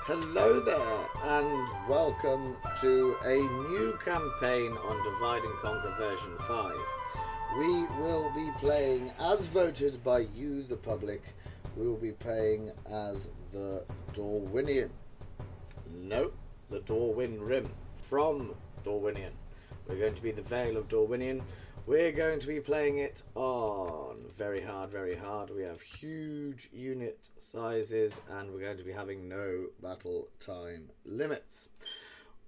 Hello there, and welcome to a new campaign on Divide and Conquer version 5. We will be playing, as voted by you, the public, we will be playing as the Dorwinion. No, the Dorwin Rim from Dorwinion. We're going to be the Vale of Dorwinion. We're going to be playing it on very hard. We have huge unit sizes and we're going to be having no battle time limits.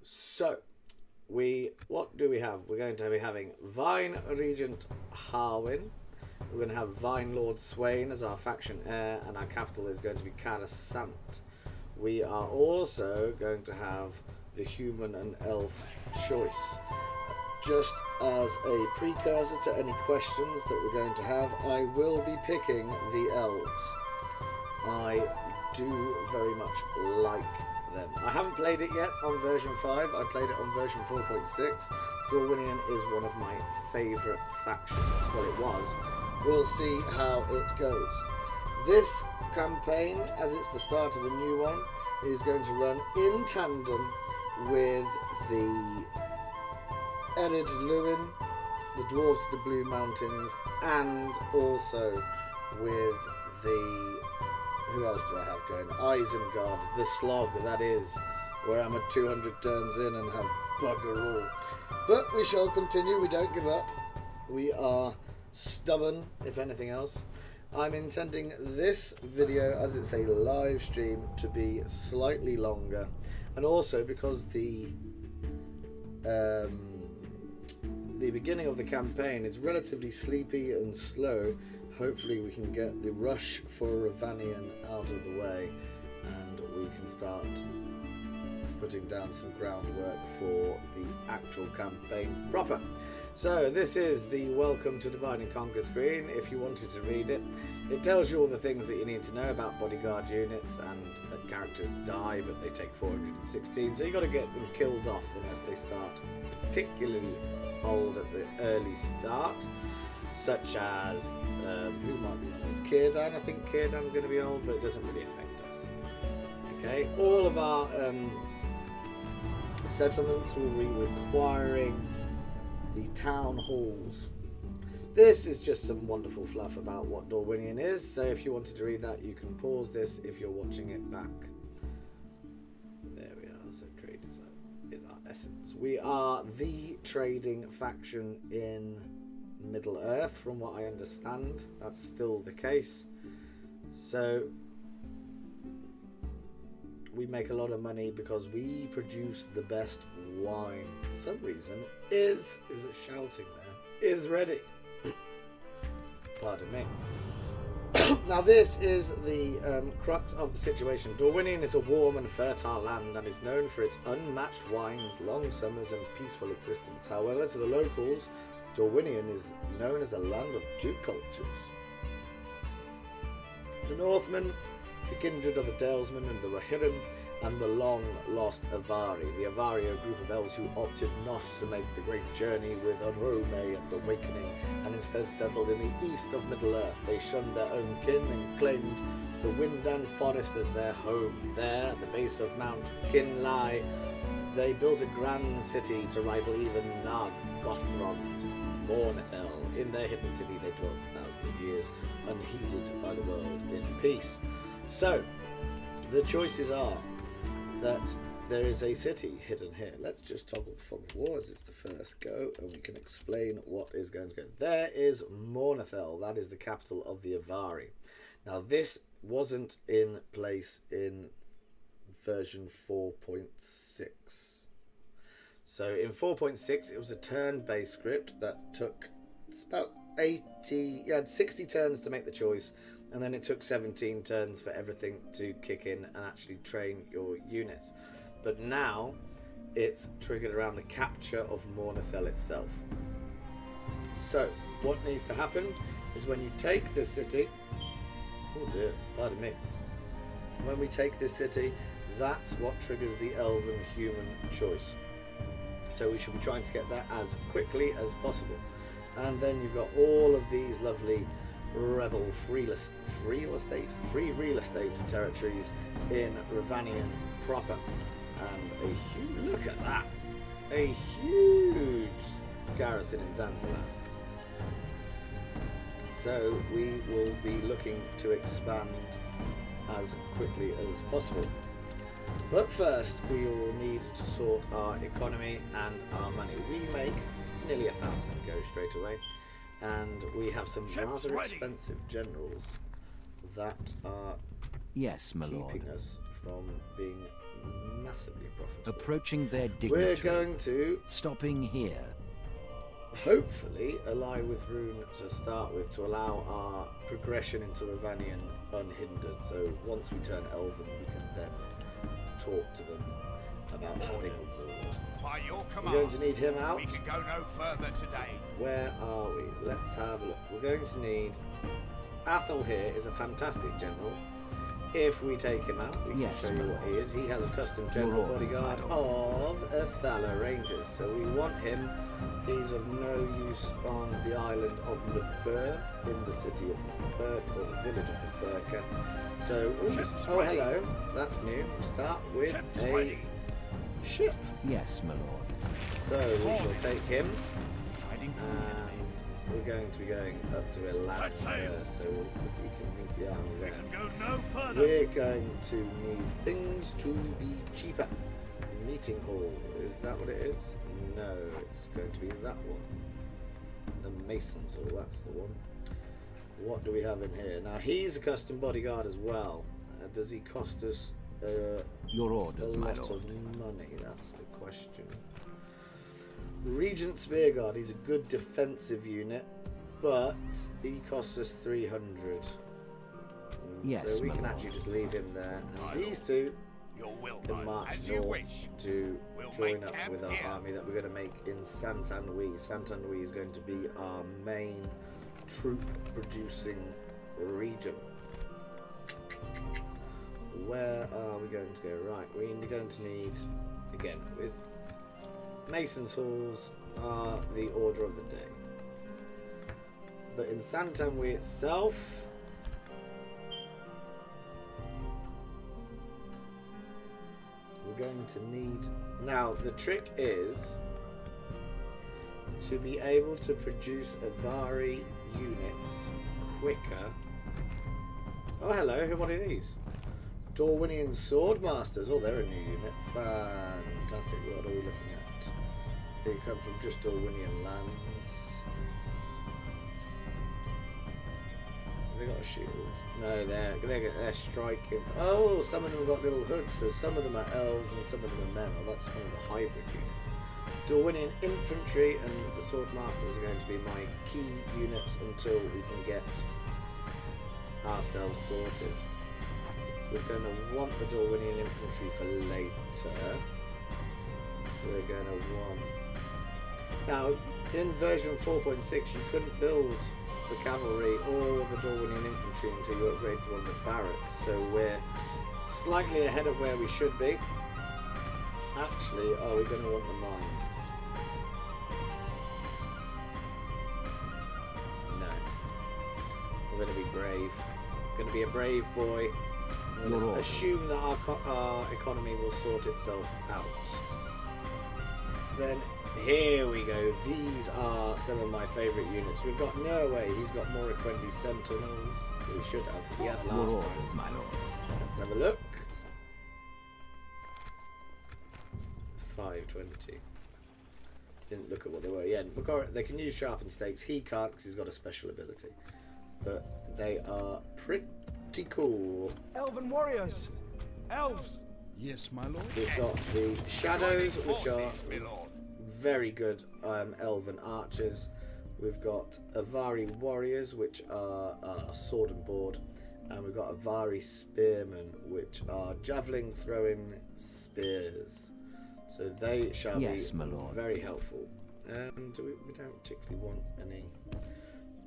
So, what do we have? We're going to be having Vine Regent Harwin. We're going to have Vine Lord Swain as our faction heir, and our capital is going to be Caterina C. We are also going to have the human and elf choice. Just as a precursor to any questions that we're going to have, I will be picking the elves. I do very much like them. I haven't played it yet on version 5. I played it on version 4.6. Dorwinion is one of my favourite factions. Well, it was. We'll see how it goes. This campaign, as it's the start of a new one, is going to run in tandem with the Erid Lewin, the Dwarves of the Blue Mountains, and also with the, who else do I have going? Isengard, the Slog, that is, where I'm at 200 turns in and have bugger all. But we shall continue, we don't give up. We are stubborn, if anything else. I'm intending this video, as it's a live stream, to be slightly longer, and also because the beginning of the campaign is relatively sleepy and slow. Hopefully we can get the rush for Ravanian out of the way and we can start putting down some groundwork for the actual campaign proper. So this is the Welcome to Divide and Conquer screen. If you wanted to read it, it tells you all the things that you need to know about bodyguard units, and that characters die but they take 416, so you've got to get them killed off unless they start particularly old at the early start, such as who might be old? Círdan. I think Círdan's going to be old, but it doesn't really affect us. Okay, all of our settlements will be requiring the town halls. This is just some wonderful fluff about what Dorwinion is, so if you wanted to read that, you can pause this if you're watching it back. There we are. So trade is our essence. We are the trading faction in Middle Earth, from what I understand. That's still the case. So we make a lot of money because we produce the best wine. For some reason, is it shouting there? Is ready. Pardon me. Now this is the crux of the situation. Dorwinion is a warm and fertile land and is known for its unmatched wines, long summers and peaceful existence. However, to the locals, Dorwinion is known as a land of two cultures. The Northmen, the kindred of the Dalesmen and the Rohirrim, and the long-lost Avari. The Avari are a group of elves who opted not to make the great journey with Arome at the Awakening and instead settled in the east of Middle-earth. They shunned their own kin and claimed the Windan Forest as their home. There, at the base of Mount Kinlai, they built a grand city to rival even Nargothrond, Mornithel. In their hidden city they dwelt for thousands of years, unheeded by the world in peace. So, the choices are that there is a city hidden here. Let's just toggle the Fog of War as it's the first go, and we can explain what is going to go. There is Mornithel. That is the capital of the Avari. Now, this wasn't in place in version 4.6. So in 4.6, it was a turn-based script that took, it's about 80, you had 60 turns to make the choice, and then it took 17 turns for everything to kick in and actually train your units. But now it's triggered around the capture of Mornithel itself. So what needs to happen is when you take this city, oh dear, pardon me, when we take this city, that's what triggers the elven human choice. So we should be trying to get that as quickly as possible. And then you've got all of these lovely rebel free real estate territories in Dorwinion proper. And a huge, look at that, a huge garrison in Dantalat. So we will be looking to expand as quickly as possible. But first we will need to sort our economy and our money. We make nearly 1,000 go straight away, and we have some rather expensive generals that are keeping us from being massively profitable. Approaching their dignity. We're going to stopping here. Hopefully ally with Rune to start with, to allow our progression into Dorwinion unhindered. So once we turn Elven, we can then talk to them about having a war. By your command, we're going to need him out. We can go no further today. Where are we? Let's have a look. We're going to need... Athel here is a fantastic general. If we take him out, we can show you what he is. He has a custom general bodyguard of Athala Rangers. So we want him. He's of no use on the island of Nabur, in the city of Nabur, or the village of Naburka. So, oh hello, that's new. We start with a ship. Yes, my lord. So we shall take him, and we're going to be going up to a land first, so we can meet the army there. We're going to need things to be cheaper. Meeting hall, is that what it is? No, it's going to be that one. The Mason's Hall, that's the one. What do we have in here? Now he's a custom bodyguard as well. Does he cost us your orders, a lot of money? That's the question. Regent Spearguard, he's a good defensive unit, but he costs us 300. Yes, so we can actually just leave him there. And these two can march north to join up with our army that we're going to make in Santanwi. Santanwi is going to be our main troop producing region. Where are we going to go? Right, we're going to need, again, Mason's Halls are the order of the day. But in Santanwi itself, we're going to need... Now, the trick is to be able to produce Avari units quicker. Oh, hello, what are these? Dorwinion Swordmasters. Oh, they're a new unit. Fantastic. What are we looking at? They come from just Dorwinion lands. Have they got a shield? No, they're striking. Oh, some of them have got little hoods, so some of them are elves and some of them are men. Oh, that's one of the hybrid units. Dorwinion Infantry and the Swordmasters are going to be my key units until we can get ourselves sorted. We're going to want the Dorwinion Infantry for later. We're going to want... Now, in version 4.6, you couldn't build the cavalry or the Dorwinion Infantry until you upgraded one of the barracks. So we're slightly ahead of where we should be. Actually, are we going to want the mines? No. We're going to be brave. Going to be a brave boy. We'll assume that our economy will sort itself out. Then here we go. These are some of my favourite units. We've got Norway. He's got more Equendi Sentinels. We should have. He had last time. My lord. Let's have a look. 520. Didn't look at what they were. Yeah, look, they can use sharpened stakes. He can't because he's got a special ability. But they are pretty cool. Elven warriors! Elves! Yes, my lord. We've got the Shadows, which are very good elven archers. We've got Avari warriors, which are sword and board. And we've got Avari spearmen, which are javelin throwing spears. So they shall be very helpful. And we don't particularly want any.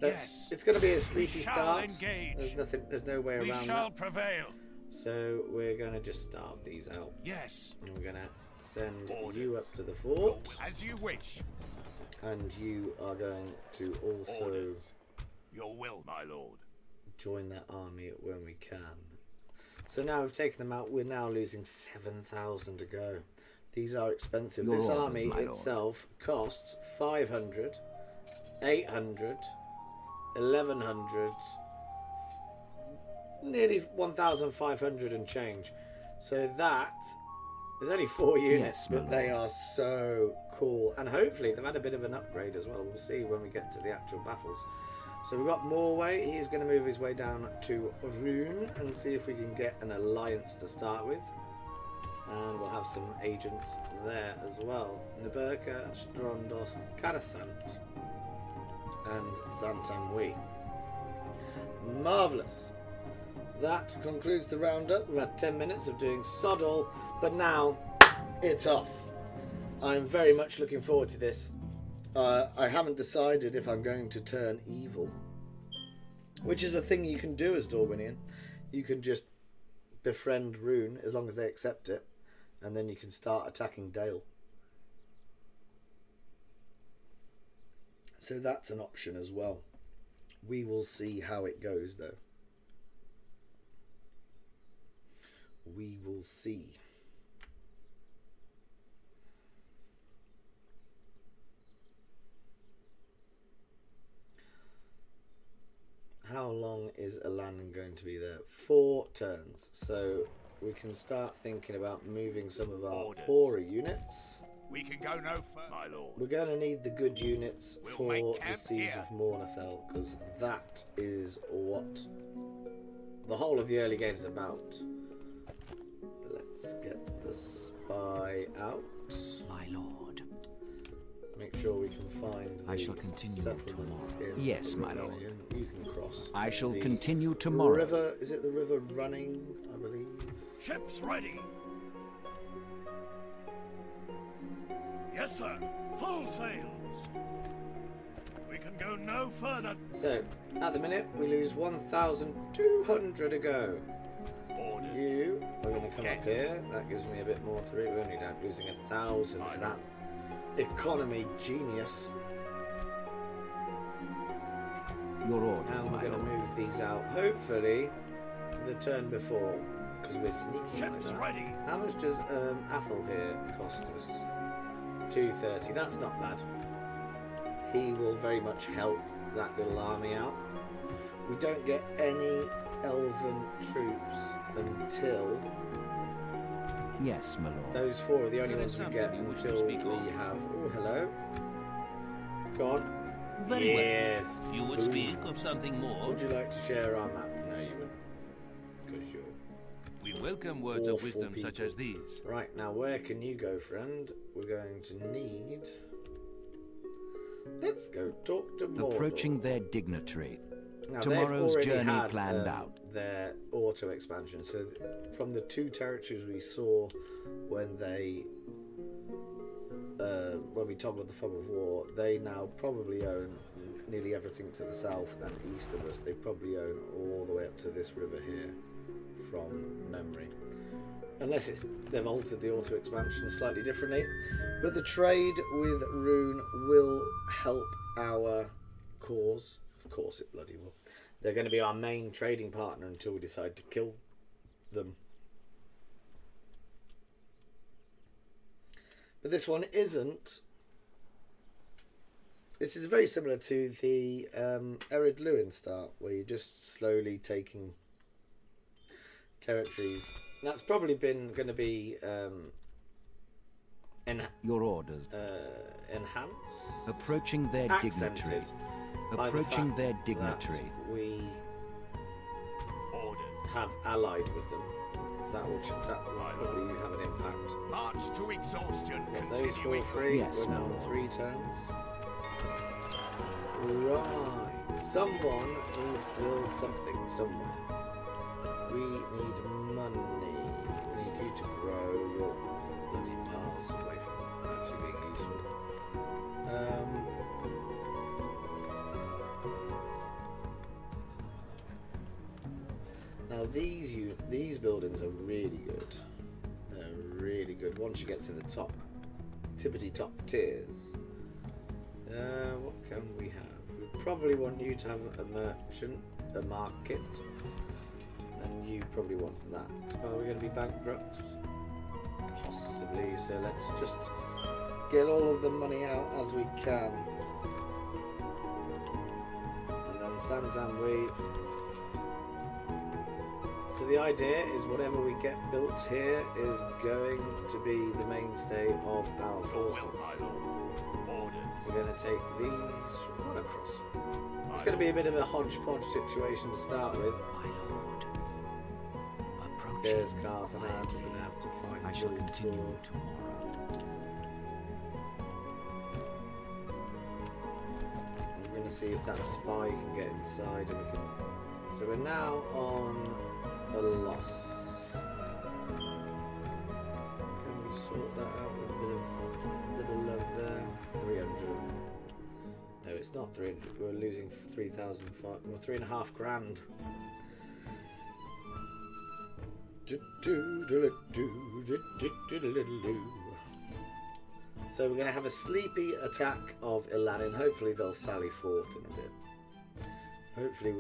It's going to be a sleepy start. There's no way around that. We shall prevail. So we're going to just starve these out. Yes. And we're going to send you up to the fort. As you wish. And you are going to also Your will, my lord. Join their army when we can. So now we've taken them out. We're now losing 7,000 to go. These are expensive. Your This orders, army my lord. itself costs 500, 800, 1100, nearly 1,500 and change. So that is only 4 units, Yes, my but they are so cool. And hopefully they've had a bit of an upgrade as well. We'll see when we get to the actual battles. So we've got Morway. He's going to move his way down to Rune and see if we can get an alliance to start with. And we'll have some agents there as well. Naberka, Strondost, Karasant, and Santamwi. Marvellous. That concludes the roundup. We've had 10 minutes of doing sod all, but now it's off. I'm very much looking forward to this. I haven't decided if I'm going to turn evil, which is a thing you can do as Dorwinion. You can just befriend Rune as long as they accept it, and then you can start attacking Dale. So that's an option as well. We will see how it goes, though. We will see. How long is Alan going to be there? 4 turns. So we can start thinking about moving some of our Orders. poorer units. We can go no further, my lord. We're going to need the good units We'll for make the camp siege here. of Mornathel, because that is what the whole of the early game is about. Let's get the spy out. My lord. Make sure we can find the I shall continue settlements tomorrow. in Yes, my lord. Dorwinion. You can cross. I shall the continue tomorrow. River, is it the river running, I believe? Ships ready. Yes, sir. Full sails. We can go no further. So, at the minute, we lose 1,200 to go. Orders. You are going to come Yes. up here. That gives me a bit more through. We're only down losing 1,000 for that economy genius. Your orders, And we're my going to lord. move these out. Hopefully, the turn before, because we're sneaky like Ships that. ready. How much does Athel here cost us? 230. That's not bad. He will very much help that little army out. We don't get any elven troops until Yes, my lord. those 4 are the only There is ones we get something you wish to until speak we of. have. Oh, hello. Go on. Very Yes. well. You would Boom. speak of something more? Would you like to share our map? No, you wouldn't. Because you're. We welcome words of Awful wisdom such people. as these. Right, now where can you go, friend? We're going to need. Let's go talk to Mordor. Approaching their dignitary. Now, Tomorrow's they've already journey had, planned out. Their auto expansion. So from the 2 territories we saw when they when we toggled the fog of war, they now probably own nearly everything to the south and east of us. They probably own all the way up to this river here from memory. Unless they've altered the auto expansion slightly differently. But the trade with Rune will help our cause. Of course it bloody will. They're going to be our main trading partner until we decide to kill them. But this one isn't. This is very similar to the Erid Lewin start, where you're just slowly taking territories. That's probably been going to be Your orders. enhanced. Approaching their dignitary. Accented by the Approaching fact their that dignitary. we Orders. have allied with them. That will probably have an impact. March to exhaustion. Get those 4 Continuing. free. Yes, We're now my on lord. 3 turns. Right. Someone needs to build something somewhere. We need money. We need you to grow your bloody paths away from actually being useful. Now these buildings are really good. They're really good once you get to the top, tippity top tiers. What can we have? We probably want you to have a merchant, a market, and you probably want that. Are we going to be bankrupt? Possibly, so let's just get all of the money out as we can. And then Santan so the idea is whatever we get built here is going to be the mainstay of our forces. We're going to take these right across. It's going to be a bit of a hodgepodge situation to start with. My lord. Approaching. There's Carvanad. We're going to have to find I shall Guild continue Tour. tomorrow. I'm going to see if that spy can get inside and we can. So we're now on a loss. Can we sort that out with a bit of love there? 300. No, it's not 300. We're losing 3,500. Well, 3.5 grand. So we're going to have a sleepy attack of Ilanin. Hopefully they'll sally forth in a bit. Hopefully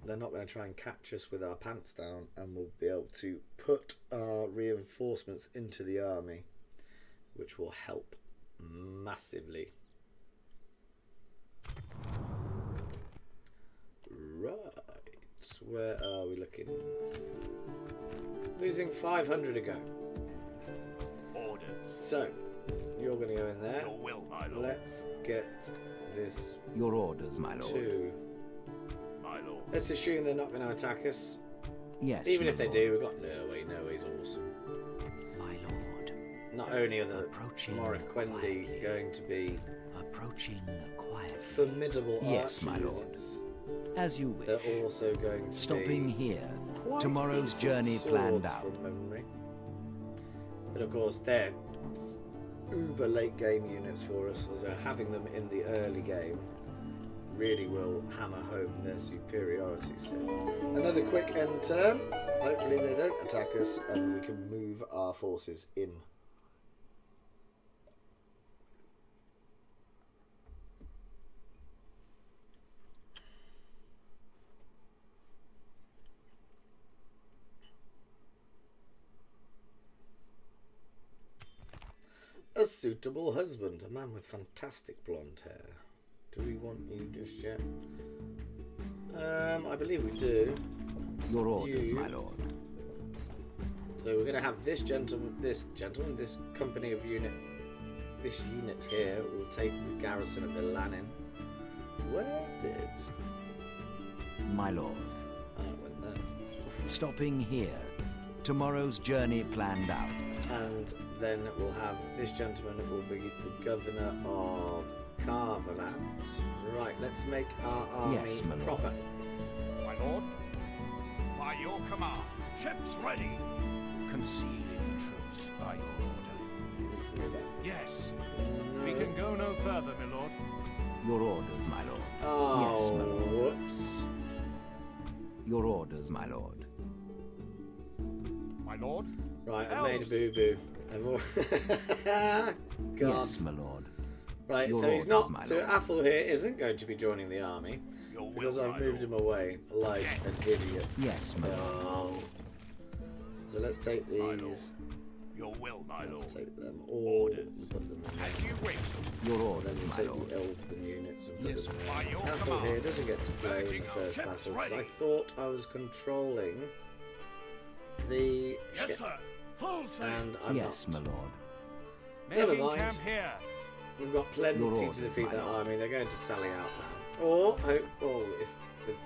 they're not going to try and catch us with our pants down, and we'll be able to put our reinforcements into the army, which will help massively. Right, where are we looking? Losing 500 to go. Orders. So, you're going to go in there. Your will, my lord. Let's get this Your orders, my lord. to... My lord. Let's assume they're not going to attack us. Yes, Even my if they lord. do, we've got no way. No way's awesome. My lord. Not only are the Approaching Morriquendi quietly. going to be Approaching quietly. formidable Yes, archer my lord. units, As you wish. they're also going to Stopping be here. quite Tomorrow's decent journey planned swords out. from memory. But of course, they're uber late game units for us, so having them in the early game really will hammer home their superiority. So another quick end turn. Hopefully they don't attack us and we can move our forces in. A suitable husband, a man with fantastic blonde hair. Do we want you just yet? I believe we do. Your orders, You- my lord. So we're going to have this company of unit, this unit here will take the garrison of Ilanin. Where did? My lord. Oh, it went there. Stopping here. Tomorrow's journey planned out. And then we'll have this gentleman will be the governor of Carvanat. Right, let's make our army Yes, my lord. proper. My lord. By your command. Ships ready. Concealing troops by your order. Yes. We can go no further, my lord. Your orders, my lord. Oh, Yes, my lord. whoops. Your orders, my lord. My lord. Right, I've made a Elves. boo-boo. God. Yes, my lord. Right, Your so he's orders, not. my So lord. Athel here isn't going to be joining the army Your will, because I've my moved lord. him away like an idiot. Yes, my lord. Oh. So let's take lord. these. Your will, my Let's lord. take them all Orders. and put them in. As you wish. Your Then orders, we'll my take lord. the elven units and put Yes, them in. by your Athel command. here doesn't get to play in Urging the on. first Ships battle because I ready. thought I was controlling the Yes, ship, sir. Full sail. and I'm Yes, not. my lord. Never Making mind. camp here. We've got plenty Your to orders, defeat my that lord. army. They're going to sally out now. Or, if with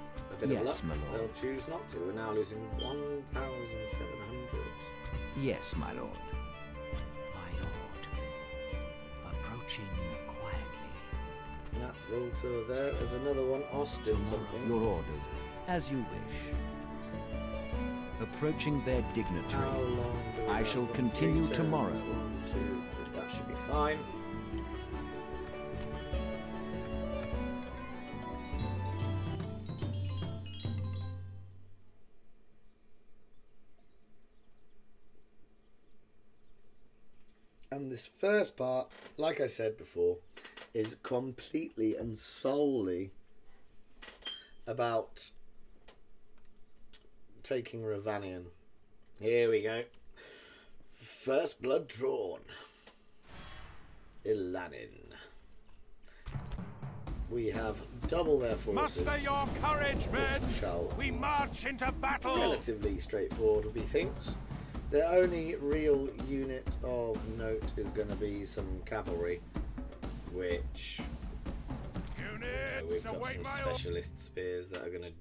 a bit Yes, of my luck, lord. they'll choose not to. We're now losing 1,700. Yes, my lord. My lord. Approaching quietly. And that's Voltor there. There's another one, Austin something. Your orders. As you wish. Approaching their dignitary. How long do we I have? shall Got continue 3 turns. tomorrow. 1, 2, that should be fine. And this first part, like I said before, is completely and solely about taking Dorwinion. Here we go. First blood drawn. Ilanin. We have double their forces. Muster your courage, men! This shall We march into battle! relatively straightforward, methinks. The only real unit of note is going to be some cavalry, which we've got await some my specialist spears that are going to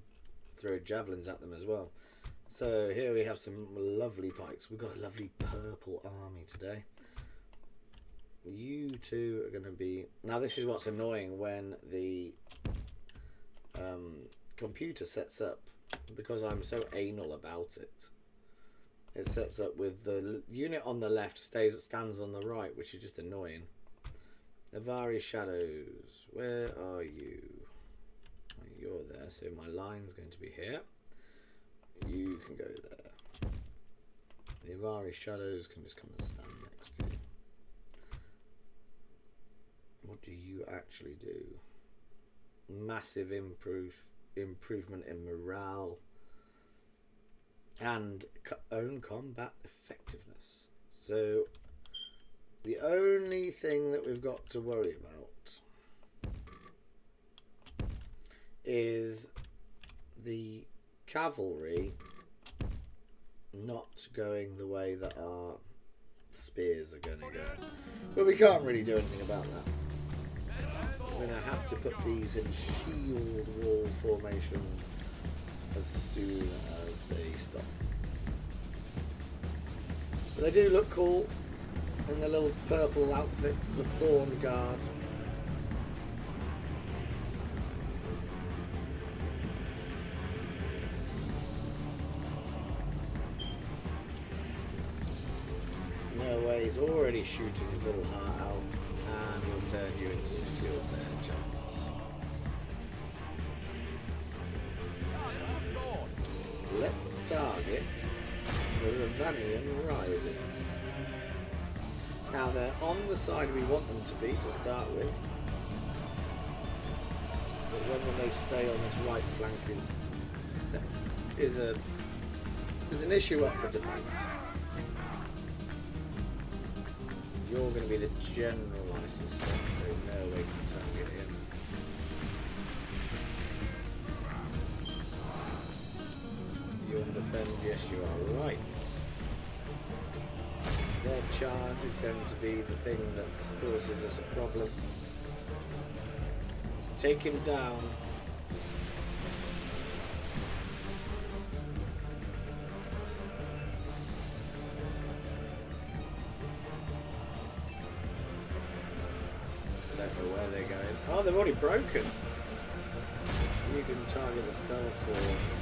throw javelins at them as well. So here we have some lovely pikes. We've got a lovely purple army today. You two are going to be... Now this is what's annoying when the computer sets up, because I'm so anal about it. It sets up with the unit on the left stands on the right, which is just annoying. Avari shadows, where are you? You're there, so my line's going to be here. You can go there. The Avari shadows can just come and stand next to you. What do you actually do? Massive improvement in morale and own combat effectiveness. So the only thing that we've got to worry about is the cavalry not going the way that our spears are going to go. But we can't really do anything about that. We're going to have to put these in shield wall formation as soon as they stop. But they do look cool in their little purple outfits, the Thorn Guard. No way, he's already shooting his little heart out, and he'll turn you into a shield there, chaps. Let's target the Dorwinion Riders. Now they're on the side we want them to be to start with, but whether they stay on this right flank is an issue up for defence. You're going to be the general, I suspect, so no way can target him. You want to defend? Yes, you are right. Their charge is going to be the thing that causes us a problem. Let's take him down. I don't know where they're going. Oh, they've already broken. You can target the cell force.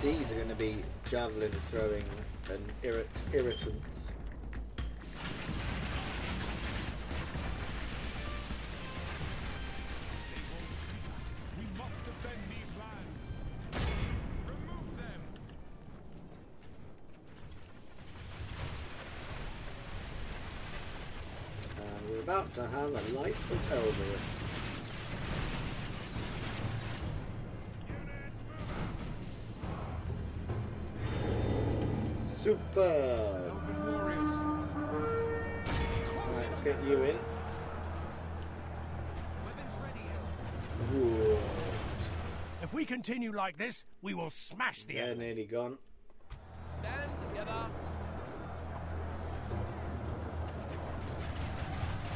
These are going to be javelin throwing and irritants. We must defend these lands. Remove them. And we're about to have a light of Eldereth. Super! Warriors. Alright, let's get you in. Weapons ready, elves. Whoa. If we continue like this, we will smash the They're enemy. nearly gone. Stand together.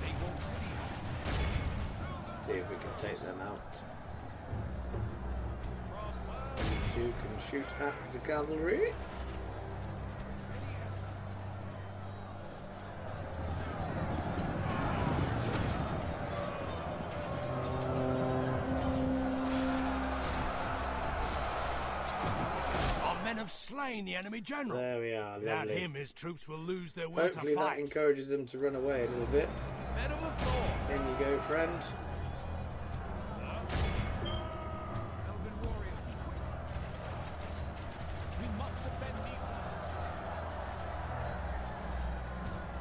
They won't see us. See if we can take them out. You two can shoot at the cavalry. Our men have slain the enemy general. There we are, Without lovely. him, his troops will lose their will to Hopefully that fight. encourages them to run away a little bit. Men of a thought. In you go, friend. Elven warriors. We must defend these lands.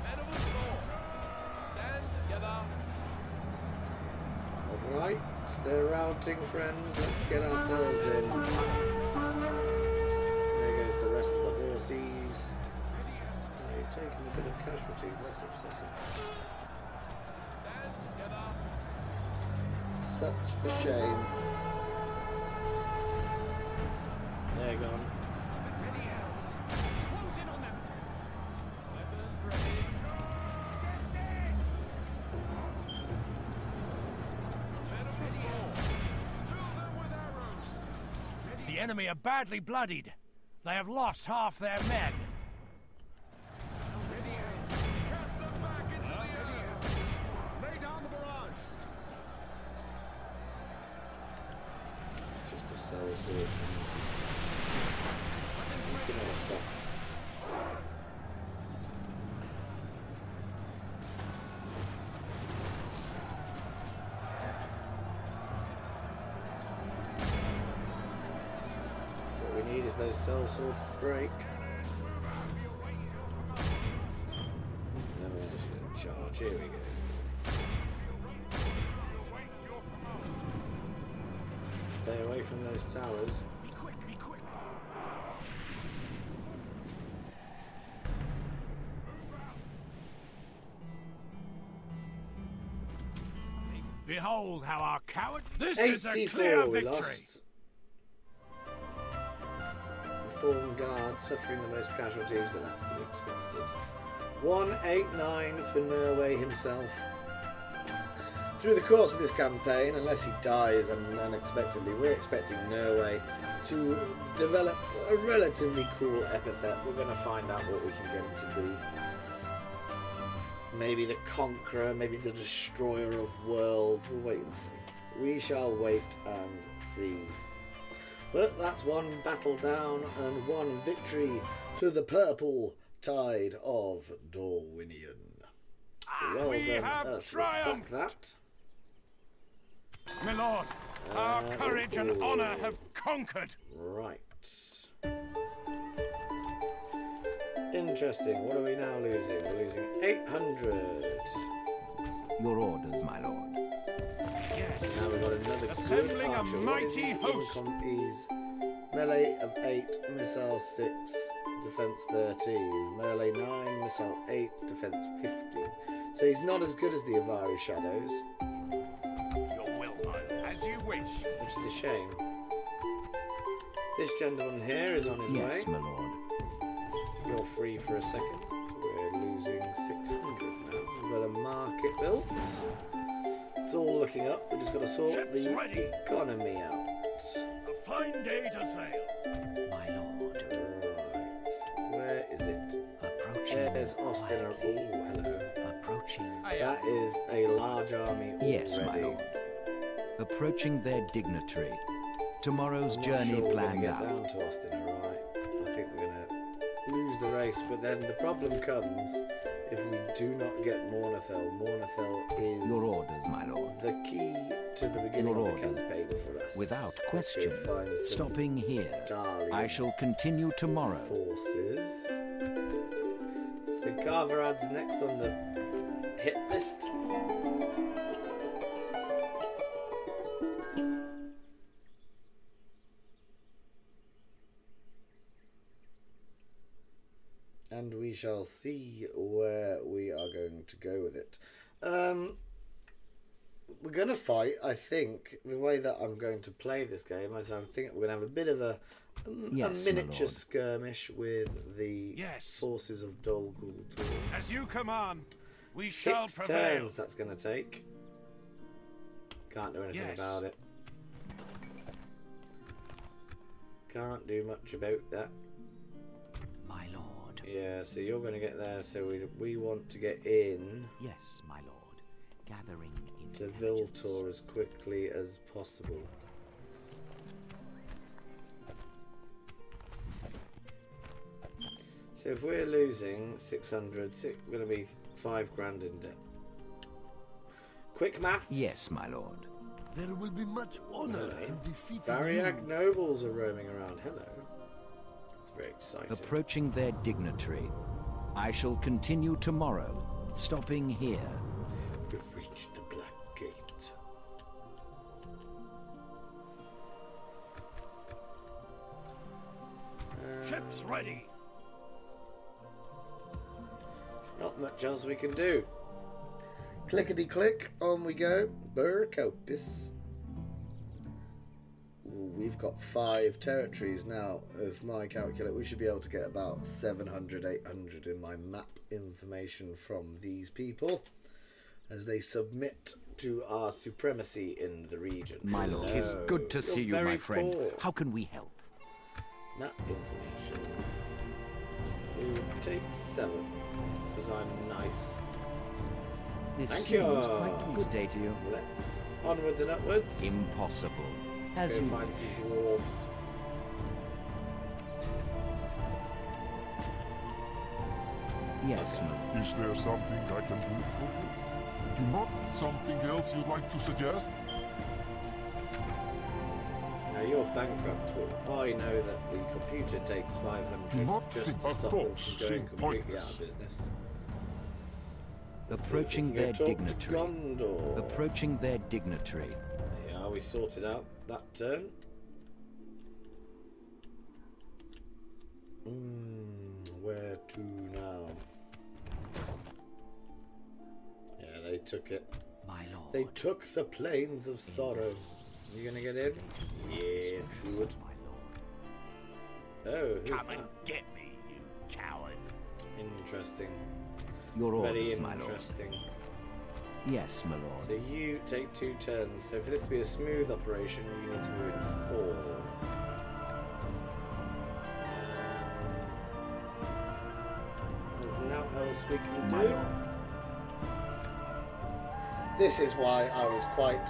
Men of a thought. they're routing, friends. Let's get ourselves in. There goes the rest of the horses. Oh, you're taking a bit of casualties, that's obsessive. Such a shame. They're gone. The enemy are badly bloodied. They have lost half their men. It's just a cell sword. You can all stop. What we need is those cell swords to break. Then we're just going to charge. Here we go. Stay away from those towers. Be quick, be quick. Behold how our coward... This is a 84 clear we victory. lost. The fallen guard suffering the most casualties, but that's to be expected. 189 for Norway himself. Through the course of this campaign, unless he dies unexpectedly, we're expecting Norway to develop a relatively cool epithet. We're going to find out what we can get him to be. Maybe the Conqueror, maybe the Destroyer of Worlds. We'll wait and see. We shall wait and see. But that's one battle down and one victory to the purple tide of Dorwinion. Well we done have us. We'll sack triumphed. that. My lord, our courage and honour have conquered. Right. Interesting. What are we now losing? We're losing 800. Your orders, my lord. Yes. Now we've got another Assembling good a archer. mighty What is he? host. He's melee of 8, missile 6, defense 13. Melee 9, missile 8, defense 15. So he's not as good as the Avari Shadows, Your will, my lord. As you wish. which is a shame. This gentleman here is on his Yes, way. my lord. You're free for a second. We're losing 600 now. We've got a market built. It's all looking up. We've just got to sort Ships the ready. economy out. A fine day to sail. My lord. Right. Where is it? Approaching. There's Austin. Oh, hello. Approaching. That is a large army already. Yes, my lord. Approaching their dignitary. Tomorrow's I'm not journey sure we're planned gonna get out. down to Austin, alright. I think we're going to lose the race, but then the problem comes if we do not get Mornathel. Mornathel is Your orders, my lord. the key to the beginning Your of the orders. campaign for us. Without Let's question. go find some Stopping here. Dalian I shall continue tomorrow. forces. So Garverad's next on the hit list. And we shall see where we are going to go with it. We're going to fight, I think, the way that I'm going to play this game is I think we're going to have a bit of a Yes, my miniature lord. skirmish with the Yes. forces of Dol Guldur. As you command, we shall 6 prevail. turns that's going to take. Can't do anything Yes. about it. Can't do much about that. My lord. Yeah, so you're going to get there, so we want to get in Yes, my lord. Gathering to intelligence. Viltor as quickly as possible. So if we're losing 600, we're going to be 5 grand in debt. Quick maths. Yes, my lord. There will be much honor Hello. in defeating Variag you. nobles are roaming around. Hello. It's very exciting. Approaching their dignitary. I shall continue tomorrow, stopping here. We've reached the Black Gate. Ships ready. Not much else we can do. Clickety click, on we go. Burcopis. We've got 5 territories now of my calculator. We should be able to get about 700, 800 in my map information from these people as they submit to our supremacy in the region. My lord, 'tis good to see you, my friend. Poor. How can we help? Map information. So take 7, because I'm nice. This Thank seems you. quite a good day to you. Let's onwards and upwards. Impossible. As Go you find wish. some dwarves. Yes, my lord. Is there something I can do for you? Do not something else you'd like to suggest? Now you're bankrupt, but I know that the computer takes 500 Do not just think to our stop them thoughts from going seem completely pointless. out of business. Approaching Let's see their if we can go talk to dignitary. Gondor. Approaching their dignitary. There we are, we sorted out that turn. Where to now? Yeah, they took it. My lord. They took the plains of sorrow. You gonna get in? Yes, good. My lord. Oh, who's Come that? and get me, you coward. Interesting. Your Very orders, my lord. interesting. Yes, my lord. So you take 2 turns. So for this to be a smooth operation, you need to move in 4. There's nothing else we can My do. lord. This is why I was quite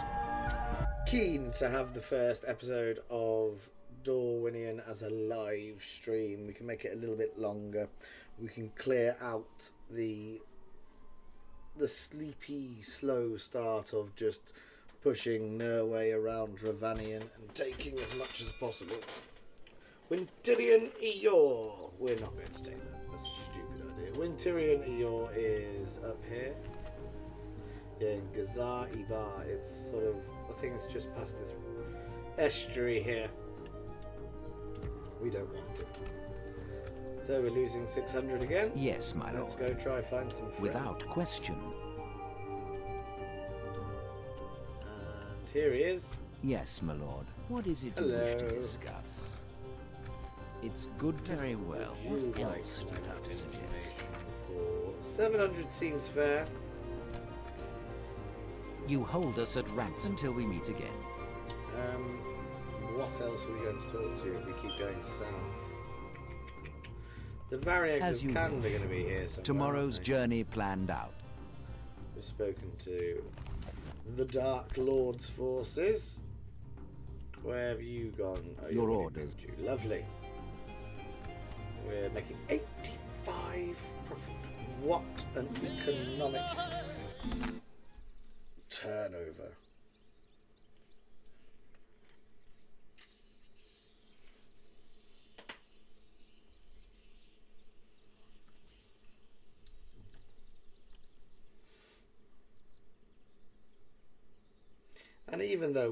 keen to have the first episode of Dorwinion as a live stream. We can make it a little bit longer. We can clear out the sleepy, slow start of just pushing Norway around Ravanian and taking as much as possible. Wintirian Eor. We're not going to take that. That's a stupid idea. Wintirian Eor is up here. Yeah, in Gazar Ibar. It's sort of, I think it's just past this estuary here. We don't want it. So we're losing 600 again. Yes, my Let's lord. go try find some friends. Without question. And here he is. Yes, my lord. What is it you wish Hello. to discuss? It's good to Very well. Would you What like else to do you have have to suggest? information for 700 seems fair. You hold us at ransom until we meet again. What else are we going to talk to if we keep going south? The Variags As of you Cannes are wish. going to be here somewhere. Tomorrow's aren't they? journey planned out. We've spoken to the Dark Lord's forces. Where have you gone? Oh, Your you're orders. moved you. Lovely. We're making 85 profit. What an economic turnover. And even though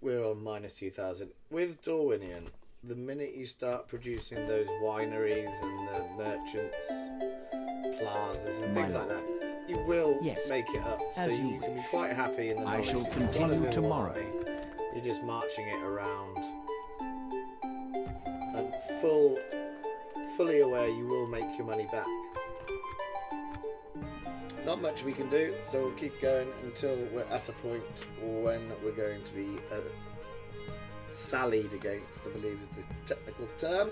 we're on minus 2,000 with Dorwinion, the minute you start producing those wineries and the merchants, plazas and things like that, you will Yes, make it up. as so you you can be wish. quite happy in the I knowledge shall that you've got a continue little tomorrow. army. You're just marching it around, and fully aware you will make your money back. Not much we can do, so we'll keep going until we're at a point when we're going to be sallied against, I believe is the technical term.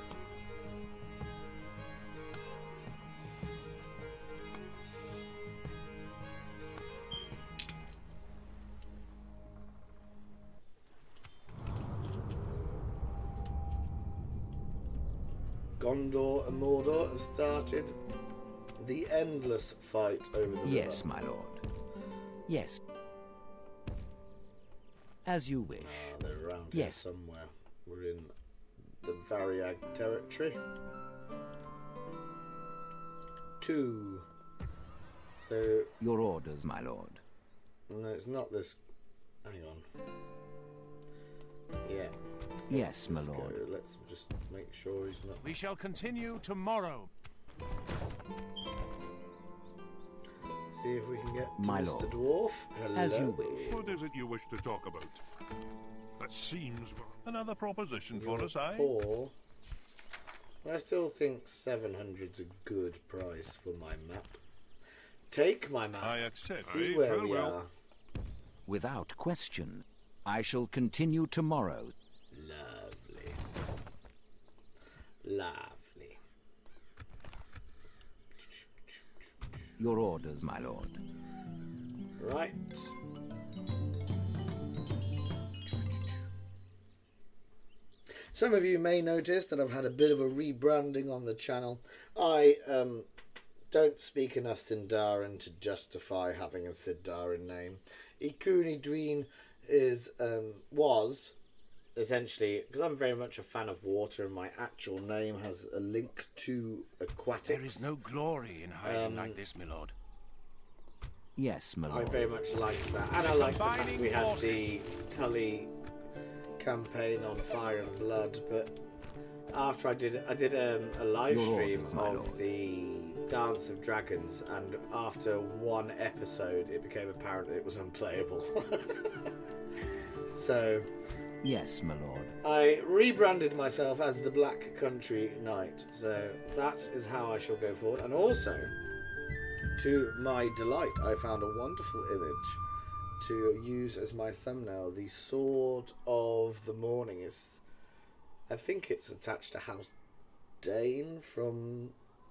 Gondor and Mordor have started the endless fight over the Yes, river. my lord. Yes. As you wish. They're around Yes. here somewhere. We're in the Variag territory. 2. So, Your orders, my lord. no, it's not this. Hang on. Yeah. Yes, my Let's lord. go. let's just make sure he's not. We shall continue tomorrow. See if we can get to My Mr. lord. Dwarf. Hello. As you wish. What is it you wish to talk about? That seems another proposition for You're us, eh? poor. I still think 700's a good price for my map. Take my map. I accept. See where we Farewell. are. Without question. I shall continue tomorrow. Lovely. Lovely. Your orders, my lord. Right. Some of you may notice that I've had a bit of a rebranding on the channel. I don't speak enough Sindarin to justify having a Sindarin name. Ikuni Dwin was essentially, because I'm very much a fan of water and my actual name has a link to aquatics. There is no glory in hiding like this, my lord. Yes, my I lord. very much liked that, and I like the fact Combining we had forces. the Tully campaign on Fire and Blood. But after I did a live Your stream orders, my of lord. the Dance of Dragons, and after one episode, it became apparent it was unplayable. So Yes, my lord. I rebranded myself as the Black Country Knight. So that is how I shall go forward, and also, to my delight, I found a wonderful image to use as my thumbnail. The Sword of the Morning is, I think it's attached to House Dane from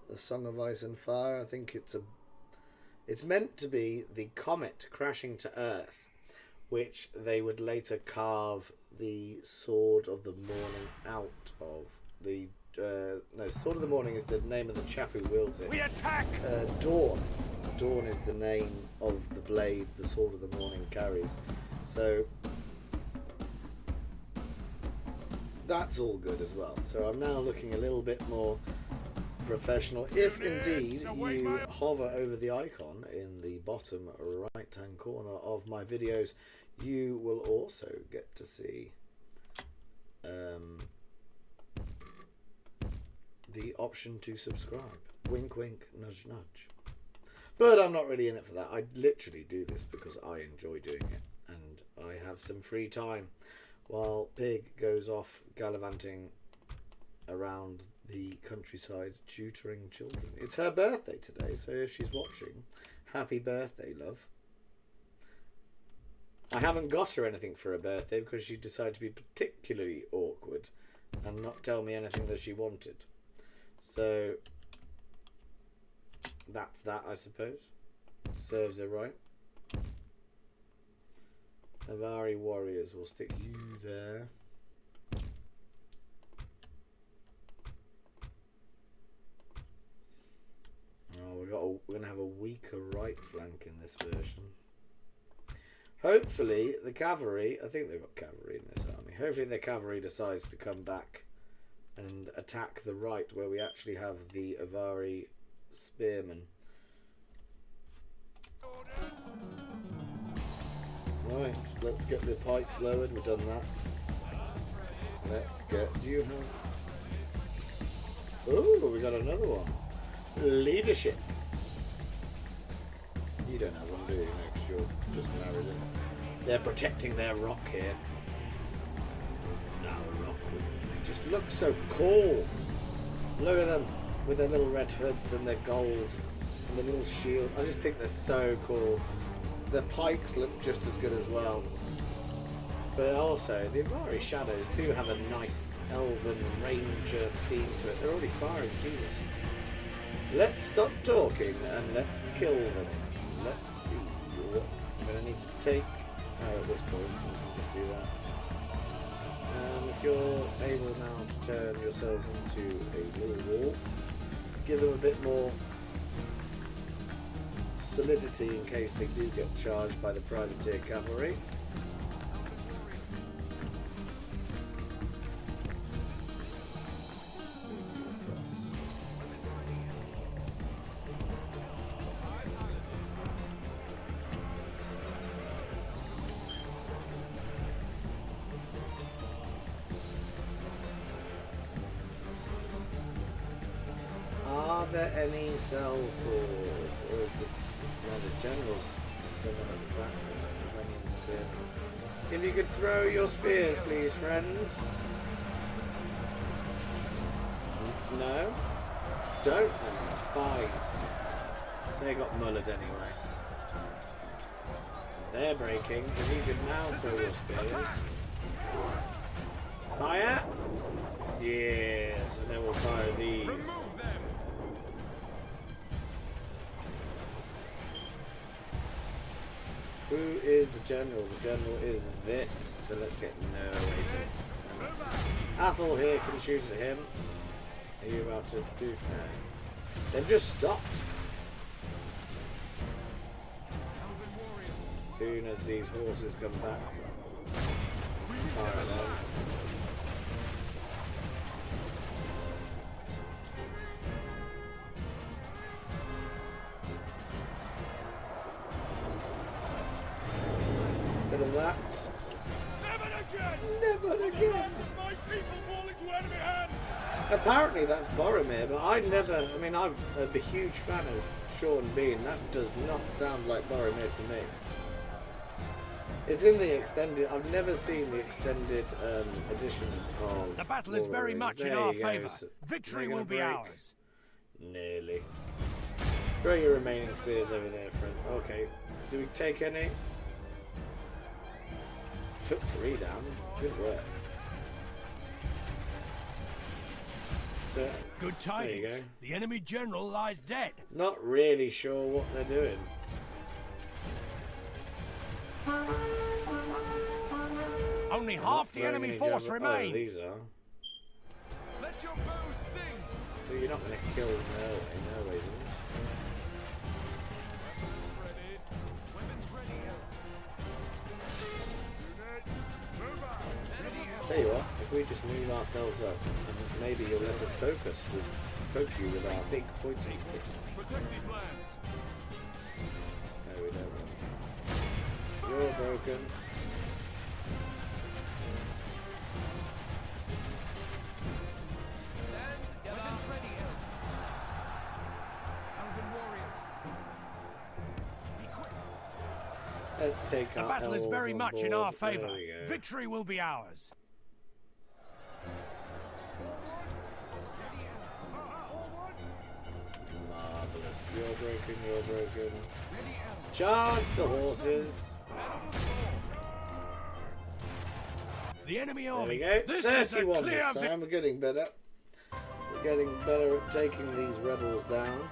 The Song of Ice and Fire. I think it's meant to be the comet crashing to Earth, which they would later carve the Sword of the Morning out of. The no, Sword of the Morning is the name of the chap who wields it. We attack! Dawn. Dawn is the name of the blade the Sword of the Morning carries. So that's all good as well. So I'm now looking a little bit more professional. If indeed you hover over the icon in the bottom right hand corner of my videos, you will also get to see the option to subscribe. Wink wink, nudge nudge. But I'm not really in it for that. I literally do this because I enjoy doing it, and I have some free time while Pig goes off gallivanting around the countryside tutoring children. It's her birthday today, so if she's watching, happy birthday, love. I haven't got her anything for her birthday because she decided to be particularly awkward and not tell me anything that she wanted. So that's that, I suppose. Serves her right. Avari warriors, will stick you there. Oh, we're going to have a weaker right flank in this version. Hopefully the cavalry, I think they've got cavalry in this army. Hopefully the cavalry decides to come back and attack the right, where we actually have the Avari spearmen. Right, let's get the pikes lowered. We've done that. Let's get. Do you have? Oh, we got another one. Leadership. You don't have one, do you? No, 'cause you're just married in. They're protecting their rock here. This is our rock. It just looks so cool. Look at them with their little red hoods and their gold and the little shield. I just think they're so cool. The pikes look just as good as well. But also, the Avari shadows do have a nice elven ranger theme to it. They're already firing, Jesus. Let's stop talking and let's kill them. Let's see what I'm going to need to take. Oh, at this point, we can just do that. If you're able now to turn yourselves into a little wall, give them a bit more solidity in case they do get charged by the privateer cavalry. there any cell swords? Or is the general's someone at the back there? Spear. If you could throw your spears, please, friends. No? Don't, and it's fine. They got mullered anyway. They're breaking. If you could now throw your spears. Fire! Yes, and then we'll fire these. Who is the general? The general is this. So let's get no waiting. Athel here, can you shoot at him? Are you about to do? No. They've just stopped. As soon as these horses come back, fire them. Bit of that. Never again! My people fall into enemy hands! Apparently that's Boromir, but I'm a huge fan of Sean Bean. That does not sound like Boromir to me. It's in the extended. I've never seen the extended editions of. The battle is very much in our favour. Victory will be ours. Nearly. Throw your remaining spears over there, friend. Okay. Do we take any? Took 3 down. Good work. So, good tidings. there you go. The enemy general lies dead. Not really sure what they're doing. Only half the enemy force remains. Oh, these are. Let your bows sing. So you're not going to kill no ways. Tell you what, if we just move ourselves up, and maybe you'll let us poke you with our big pointy sticks. Protect these lands. No, we don't. You're broken. Weapons ready, elves. Elven warriors. Be quick. Let's take The our battle is elves very on much in board. our favour. There we go. Victory will be ours. Marvellous. You're broken. Charge the horses. The enemy There army. we go. This is a 31 clear this time. We're getting better. We're getting better at taking these rebels down.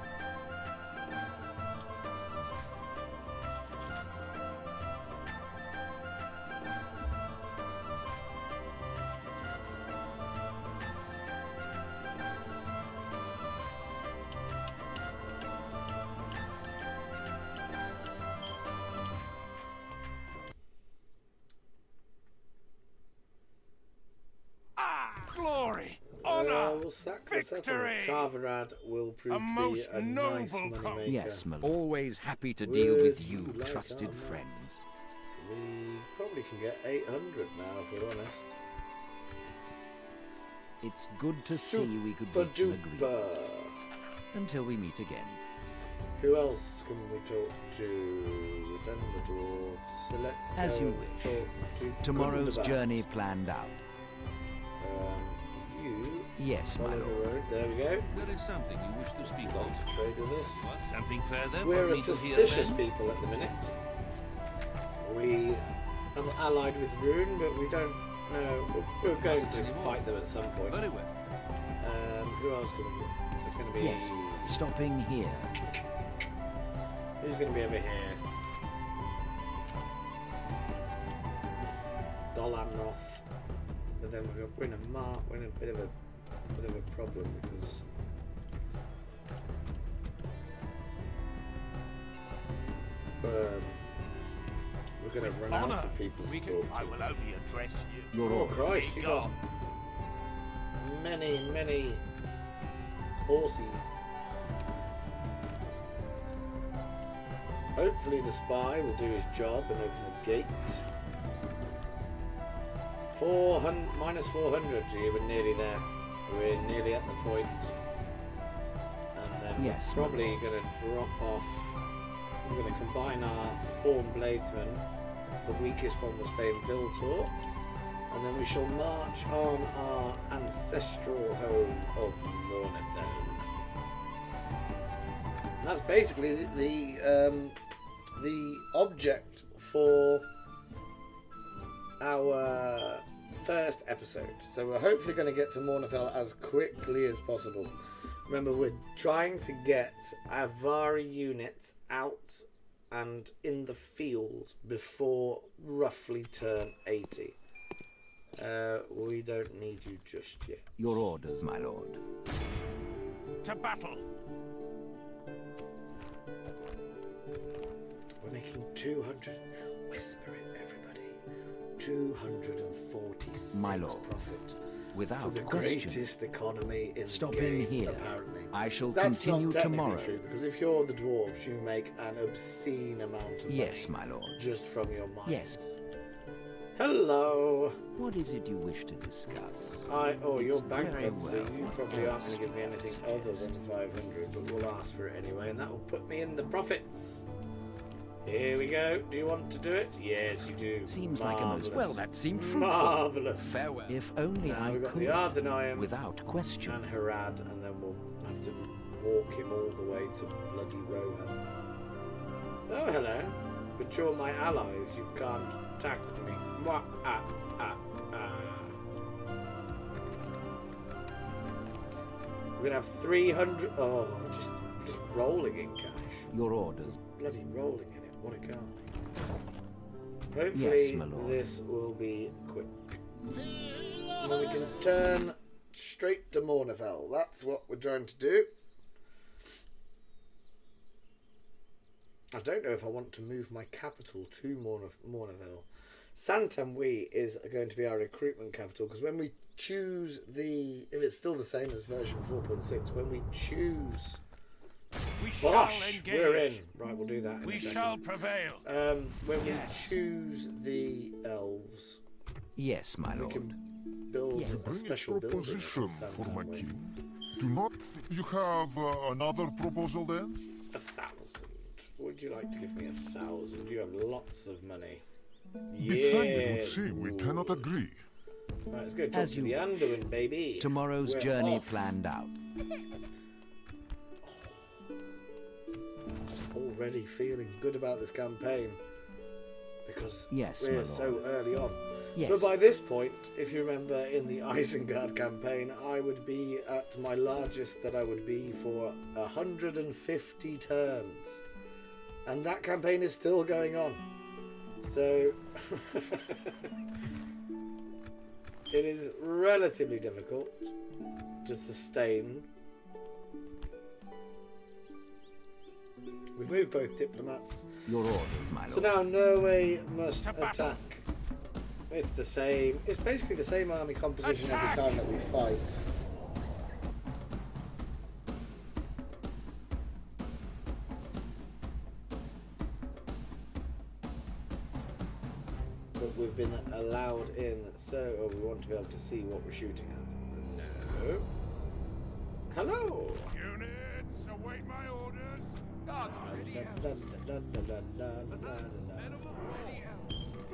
Glory, honor, We'll sack the settlement. victory. Carverad will prove A to be most a nice noble moneymaker. Yes, my lord. Always happy to deal with you, Would you like trusted armor? friends. We probably can get 800 now, if we're honest. It's good to see we could reach an agreement. Ba-doop-ba. Until we meet again. Who else can we talk to? We've done the dwarves. So let's As go you wish. talk to Tomorrow's Gundabad. journey planned out. You Yes, my follow the lord. road. There we go. There is something you wish to speak Want of. to trade with us? Something further We're for a me to hear suspicious then? people at the minute. We are allied with Rune, but we don't know. We're going to fight them at some point. Very well. Who else can we? It's going to be. Yes, stopping here. Who's going to be over here? Dolanroth. But then we're in a bit of a problem because we're going to run out of people to talk I to. will only address you. Your Oh order. Christ, you got many horses. Hopefully the spy will do his job and open the gate. 400, minus 400, gee, we're nearly there. We're nearly at the point. And then Yes, my probably lord. going to drop off. We're going to combine our Fawn Bladesmen. The weakest one will stay in Viltor. And then we shall march on our ancestral home of Mornithone. That's basically the object for our first episode. So we're hopefully going to get to Mornithone as quickly as possible. Remember, we're trying to get Avari units out and in the field before roughly turn 80. We don't need you just yet. Your orders, my lord. To battle. We're making 200. Whisper it, everybody. 246 My lord. profit. Without For the question. greatest economy in Stopping the game, here. apparently. I shall That's continue not technically tomorrow. true, because if you're the dwarves, you make an obscene amount of Yes, money my lord. just from your mines. Yes. Hello. What is it you wish to discuss? You're It's bankrupt, very so well. you What probably aren't else going to give me do you anything want to other than 500, but we'll ask for it anyway, and that will put me in the profits. Here we go. Do you want to do it? Yes, you do. Seems like a most... Marvellous. Well, that seemed fruitful. Marvellous. Farewell. If only Now I we've got could. the Ardenium Without question. and Harad, and then we'll have to walk him all the way to bloody Rohan. Oh, hello. But you're my allies. You can't attack me. Mwah, ah, ah, ah. We're going to have 300... Oh, just rolling in cash. Your orders. Bloody rolling in it. What a guy. Hopefully Yes, my lord. this will be quick. And then we can turn straight to Mornithone. That's what we're trying to do. I don't know if I want to move my capital to Mornithone. Santamwe is going to be our recruitment capital, because when we choose the... If it's still the same as version 4.6, when we choose... We shall Bosh! engage. We're in. Right, we'll do that in We a second. shall prevail. When Yes. we choose the elves, Yes, my we lord. can build Yes. a Bring a special building proposition at for my Santamwe. king. Do not you have another proposal then? 1,000. Would you like to give me 1,000? You have lots of money. Befriended would Yes. seem we cannot Good. agree. Right, let's go talk As to you the wish. Anduin, baby. Tomorrow's We're journey off. planned out. Just already feeling good about this campaign because Yes, my we're lord. so early on. Yes. But by this point, if you remember in the Isengard campaign, I would be at my largest that I would be for 150 turns. And that campaign is still going on. So it is relatively difficult to sustain. We've moved both diplomats. Your orders, my lord. So now Norway must To battle. attack. It's the same. It's basically the same army composition Attack! every time that we fight. But we've been allowed in, so we want to be able to see what we're shooting at. No. Hello. Units, await my orders. Guards, ready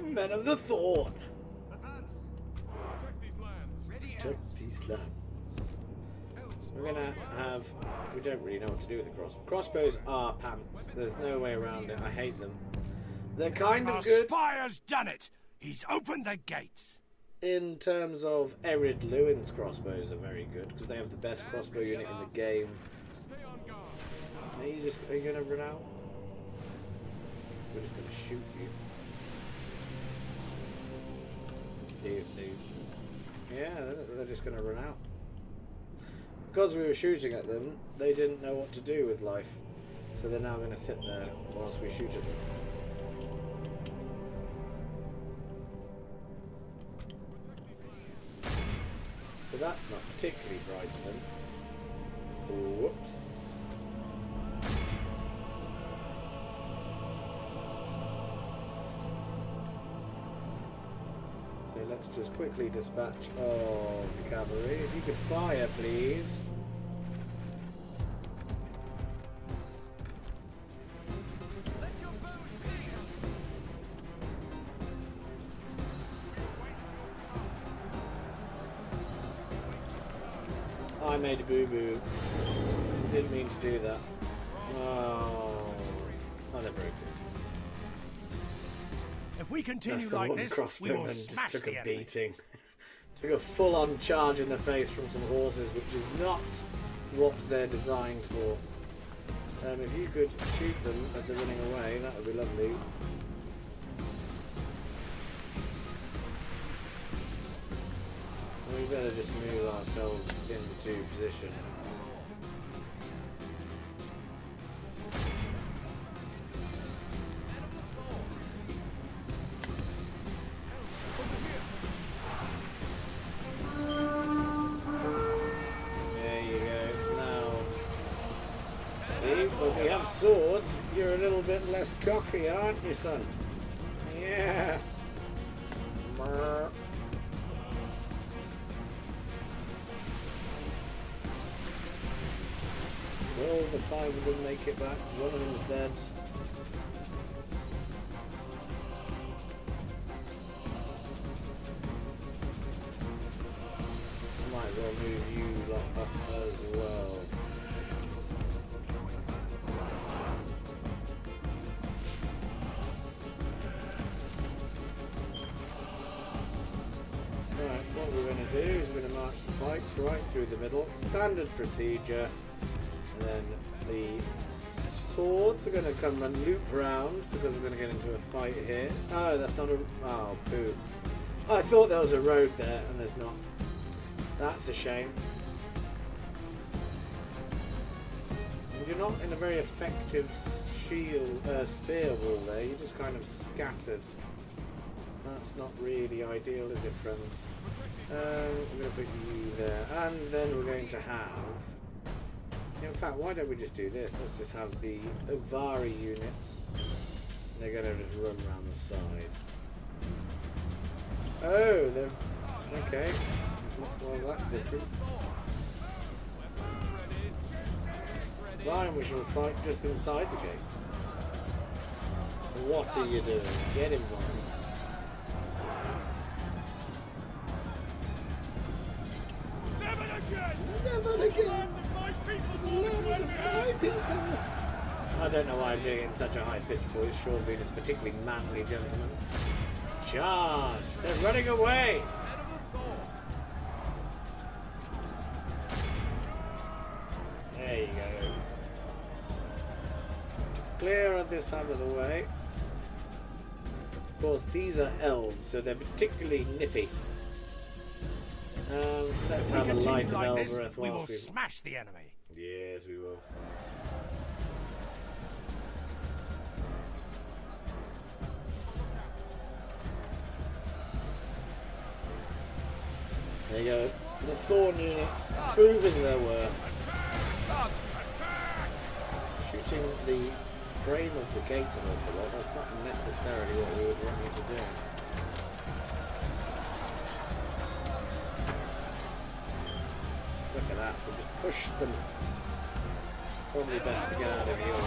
Men of the Thorn. Advance. Protect these lands. Ready Protect these lands. We're gonna have... We don't really know what to do with the crossbows are pants. There's no way around it. I hate them. They're kind Our of good spire's done it. He's opened the gates. in terms of Erid Lewin's crossbows are very good because they have the best crossbow unit in the game. Stay on guard. Are you gonna run out? We're just gonna shoot you. Let's see if they... Yeah, they're just gonna run out. Because we were shooting at them, they didn't know what to do with life. So they're now gonna sit there whilst we shoot at them. So that's not particularly bright of them. Whoops. So let's just quickly dispatch all the cavalry. If you could fire, please. I made a boo-boo. Didn't mean to do that. Oh, they're broken. If we continue The like one this, we crossbowman will just smash took the a enemy. beating. Took a full-on charge in the face from some horses, which is not what they're designed for. If you could shoot them as they're running away, that would be lovely. We better just move ourselves into position. There you go. Now, see, when we have swords, you're a little bit less cocky, aren't you, son? Yeah. Brr. Will the 5 of them make it back? One of them's dead. I might as well move you lot up as well. Right, what we're going to do is we're going to march the pikes right through the middle. Standard procedure. And then the swords are going to come and loop round because we're going to get into a fight here. Oh, that's not a... Oh, poo. I thought there was a road there and there's not. That's a shame. You're not in a very effective spear wall there. You're just kind of scattered. That's not really ideal, is it, friends? We're going to put you there. And then we're going to have... In fact, why don't we just do this? Let's just have the Avari units. They're going to just run around the side. Oh, they're... Okay. Well, that's different. Ryan, we shall fight just inside the gate. What are you doing? Get him, Ryan. Never again! I don't know why I'm doing it in such a high-pitched voice. Sean being is particularly manly gentleman. Charge! They're running away! There you go. Clear this out of the way. Of course, these are elves, so they're particularly nippy. Let's have a light of Elbereth we will whilst we... smash the enemy. Yes, we will. There you go. The Thorn units proving their worth. Shooting the frame of the gate an awful lot. That's not necessarily what we would want you to do. Look at that, we just pushed them. Probably best to get out of your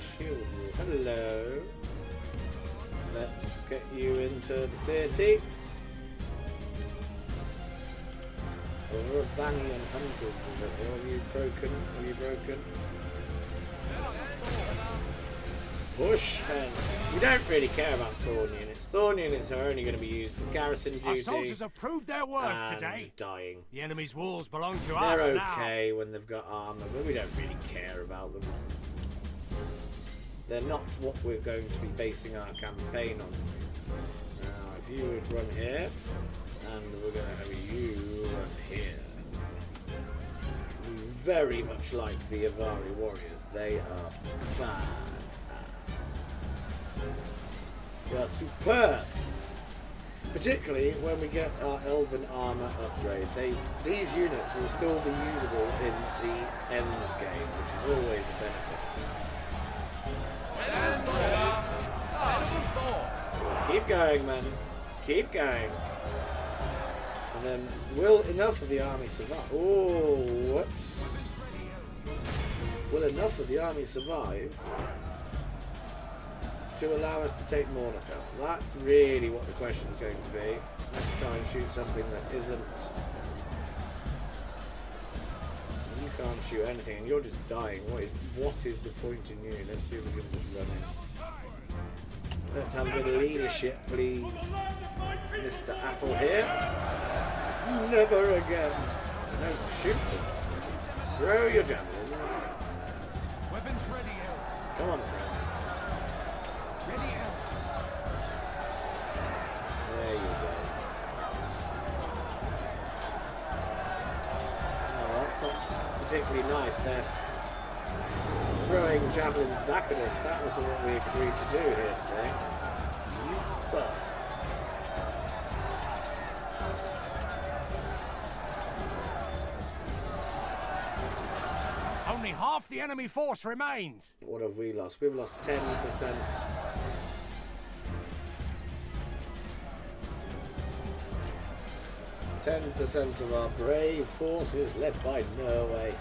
shield wall. Hello. Let's get you into the city. Dorwinion hunters, is it? Or have you broken? Have you broken? Push then. We don't really care about Thorn units. Thorn units are only going to be used for garrison duty. Our soldiers have proved their worth and today. Dying. The enemy's walls belong to They're us now. okay when they've got armor, but we don't really care about them. They're not what we're going to be basing our campaign on. Now, if you would run here, and we're going to have you run here. Very much like the Avari warriors, they are badass. They are superb. Particularly when we get our elven armor upgrade. These units will still be usable in the end game, which is always a benefit. Keep going, man. Keep going. And then, will enough of the army survive? Oh, whoops. Will enough of the army survive to allow us to take Mornafell? That's really what the question is going to be. Let's try and shoot something that isn't... You can't shoot anything and you're just dying. What is the point in you? Let's see if we can just run in. Let's have a bit of leadership, please. Mr. Athel here. Never again. No, shoot them. Throw your javelins. Weapons ready, elves. Come on, friends. Ready, elves. There you go. Oh, that's not particularly nice. They're throwing javelins back at us. That wasn't what we agreed to do here today. You bastards. Only half the enemy force remains. What have we lost? We've lost 10%. 10% of our brave forces led by Norway.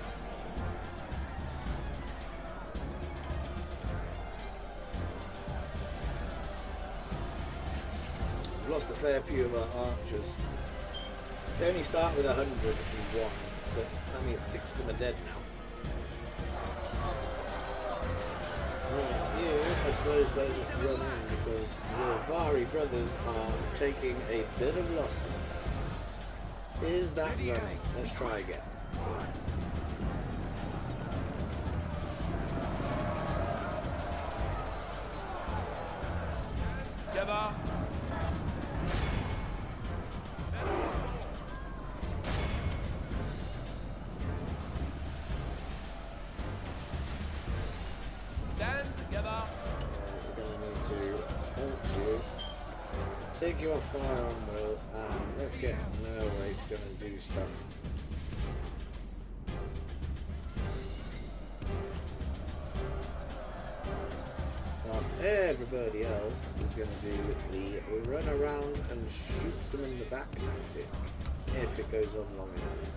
We've lost a fair few of our archers. They only start with 101, but that means 6 of them are dead now. Right, you, I suppose, better just run in because your Avari brothers are taking a bit of losses. Is that running? Let's try again. Together. Stand together. We're going to need to help you. Take your firearm, Will, and let's get Norway to go and do stuff. Whilst everybody else is going to do the run around and shoot them in the back tactic, if it goes on long enough.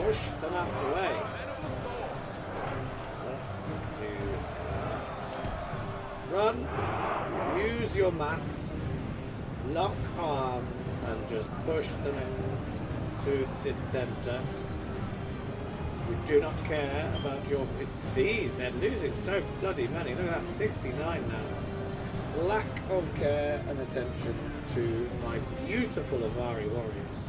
Push them out of the way. Let's do that. Run. Use your mass. Lock arms and just push them into the city centre. We do not care about your... It's these. They're losing so bloody many. Look at that. 69 now. Lack of care and attention to my beautiful Avari warriors.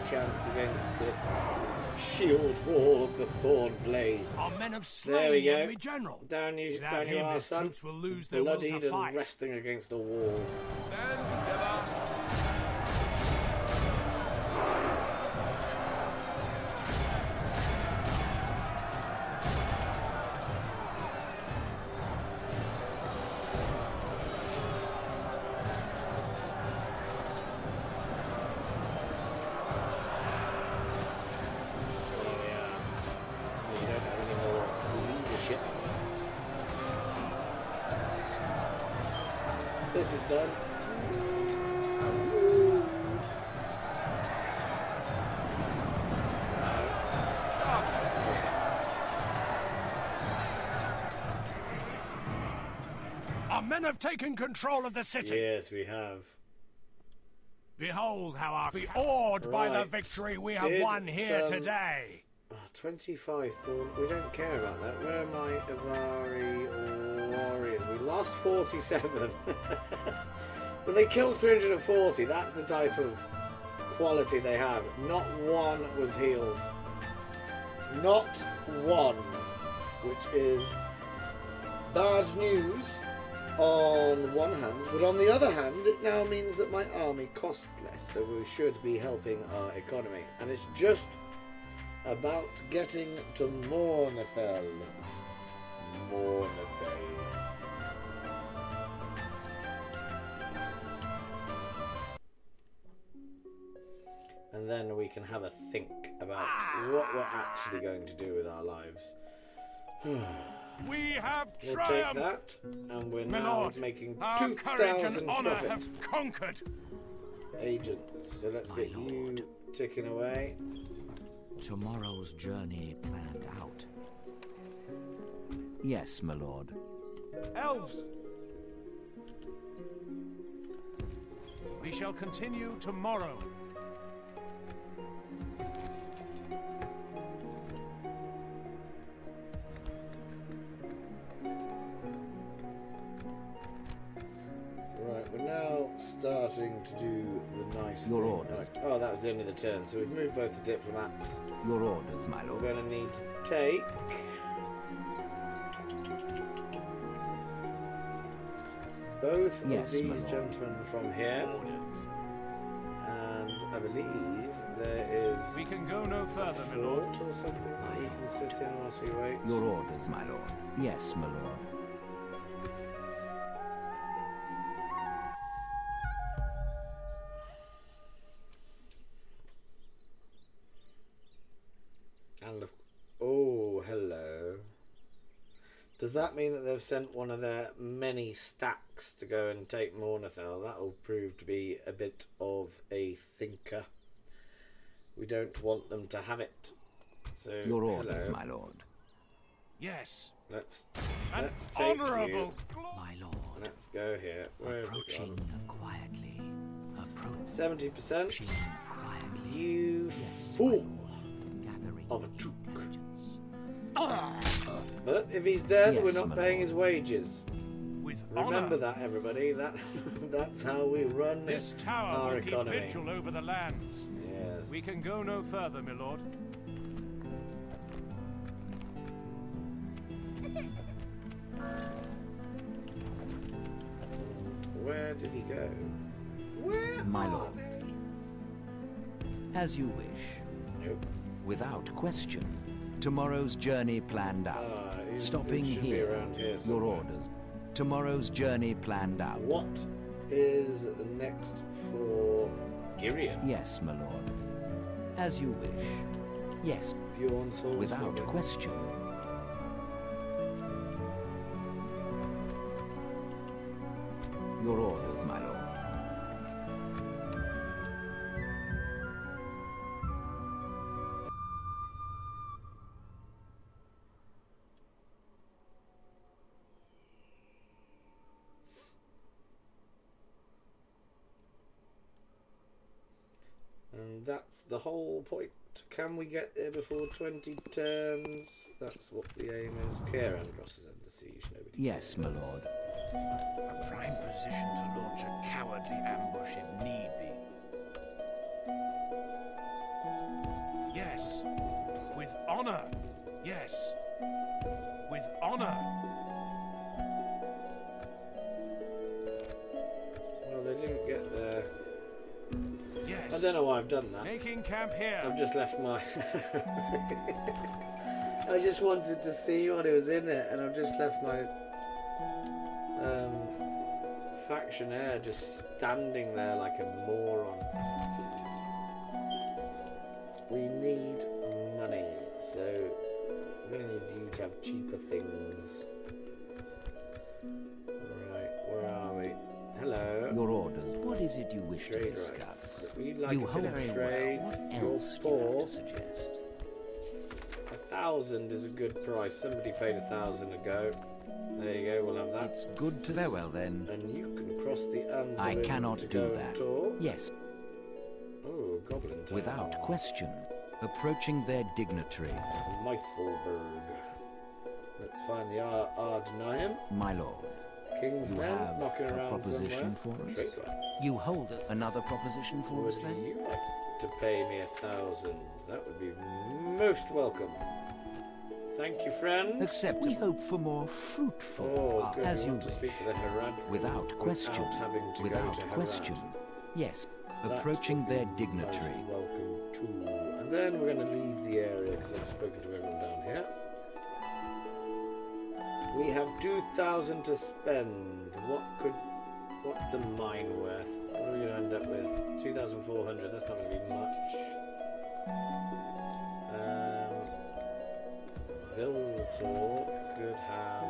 Chance against the shield wall of the thorn blades. Our men have There slain we the go. enemy general. Down you Without him, are, his son. troops will lose their will to Bloodied fight. and resting against a wall. Stand together. This is done. men have taken control of the city. Yes, we have. Behold how our be awed by the Right. victory we have Did won here some- today. 25 thorn. We don't care about that. Where am I? Avari, Warrior. We lost 47. But they killed 340. That's the type of quality they have. Not one was healed. Not one. Which is bad news on one hand, but on the other hand, it now means that my army costs less, so we should be helping our economy. And it's just about getting to Mornethel. Mornethel. And then we can have a think about what we're actually going to do with our lives. We have We'll triumphed. take that, and we're My now lord, making our courage 2,000 and honor profit have conquered. agents. So let's My get you lord. ticking away. Tomorrow's journey planned out. Yes, my lord. Elves! We shall continue tomorrow. Right, we're now starting to do the nice Your thing. orders. Right. Oh, that was the end of the turn. So we've moved both the diplomats. Your orders, my We're lord. going to need to take both Yes, of my these lord. gentlemen from here. And I believe there is We can go no a further, my lord. fort or something that we can sit in whilst we wait. Your orders, my lord. Yes, my lord. And oh, hello. Does that mean that they've sent one of their many stacks to go and take Mornethel? That'll prove to be a bit of a thinker. We don't want them to have it. So Your orders, hello. my lord. Yes. Let's An take honourable. you. My lord. Let's go here. Where is it Approaching gone? quietly. 70%. Approaching quietly. You Yes, fool my lord. Gathering of a chook. intelligence. But if he's dead, Yes, we're not my paying lord. his wages. With Remember honor. that, everybody. That's how we run This tower our will keep economy. vigil over the lands. Yes. We can go no further, my lord. Where did he go? Where My are lord. they? As you wish. Nope. Without question. Tomorrow's journey planned out. It Stopping should be here. around here Your somewhere. orders. Tomorrow's journey planned out. What is next for Girion? Yes, my lord. As you wish. Yes, Bjorn's Hall's without Wood. question. Your orders, my lord. And that's the whole point. Can we get there before 20 turns? That's what the aim is. Care Andros is under siege. Nobody Yes, my cares. lord. A prime position to launch a cowardly ambush if need be. Yes. With honor. Yes. With honor. Well, they didn't get there. Yes. I don't know why I've done that. Making camp here. I've just left my... I just wanted to see what was in it, and I've just left my factionaire just standing there like a moron. We need money, so we're going to need you to have cheaper things. Right, where are we? Hello. Your orders. What is it you wish to Trade discuss? rights. We'd like You a hold bit very of well. trade. What You're else do you have poor. to suggest? 1,000 is a good price. Somebody paid 1,000 ago. There you go, we'll have that. It's good to... Very well then. And you can cross the Anduin I cannot to do go that. talk. Yes, Oh, Goblin Town. without question. Approaching their dignitary. Mythelberg. Let's find the Ardnaim. My lord, King's you men have knocking a around proposition somewhere. for us? Trade rights. You hold another proposition for us Would then? you like to pay me 1,000? That would be most welcome. Thank you, friend. Except we hope for more fruitful Oh, good. as we you want to speak to the Herad. without question. Having to Without go to question. Herad. Yes, That approaching would be their dignitary. most welcome too. And then we're going to leave the area because I've spoken to everyone down here. We have 2,000 to spend. What's a mine worth? What are we going to end up with? 2,400. That's not going to be much. Viltor could have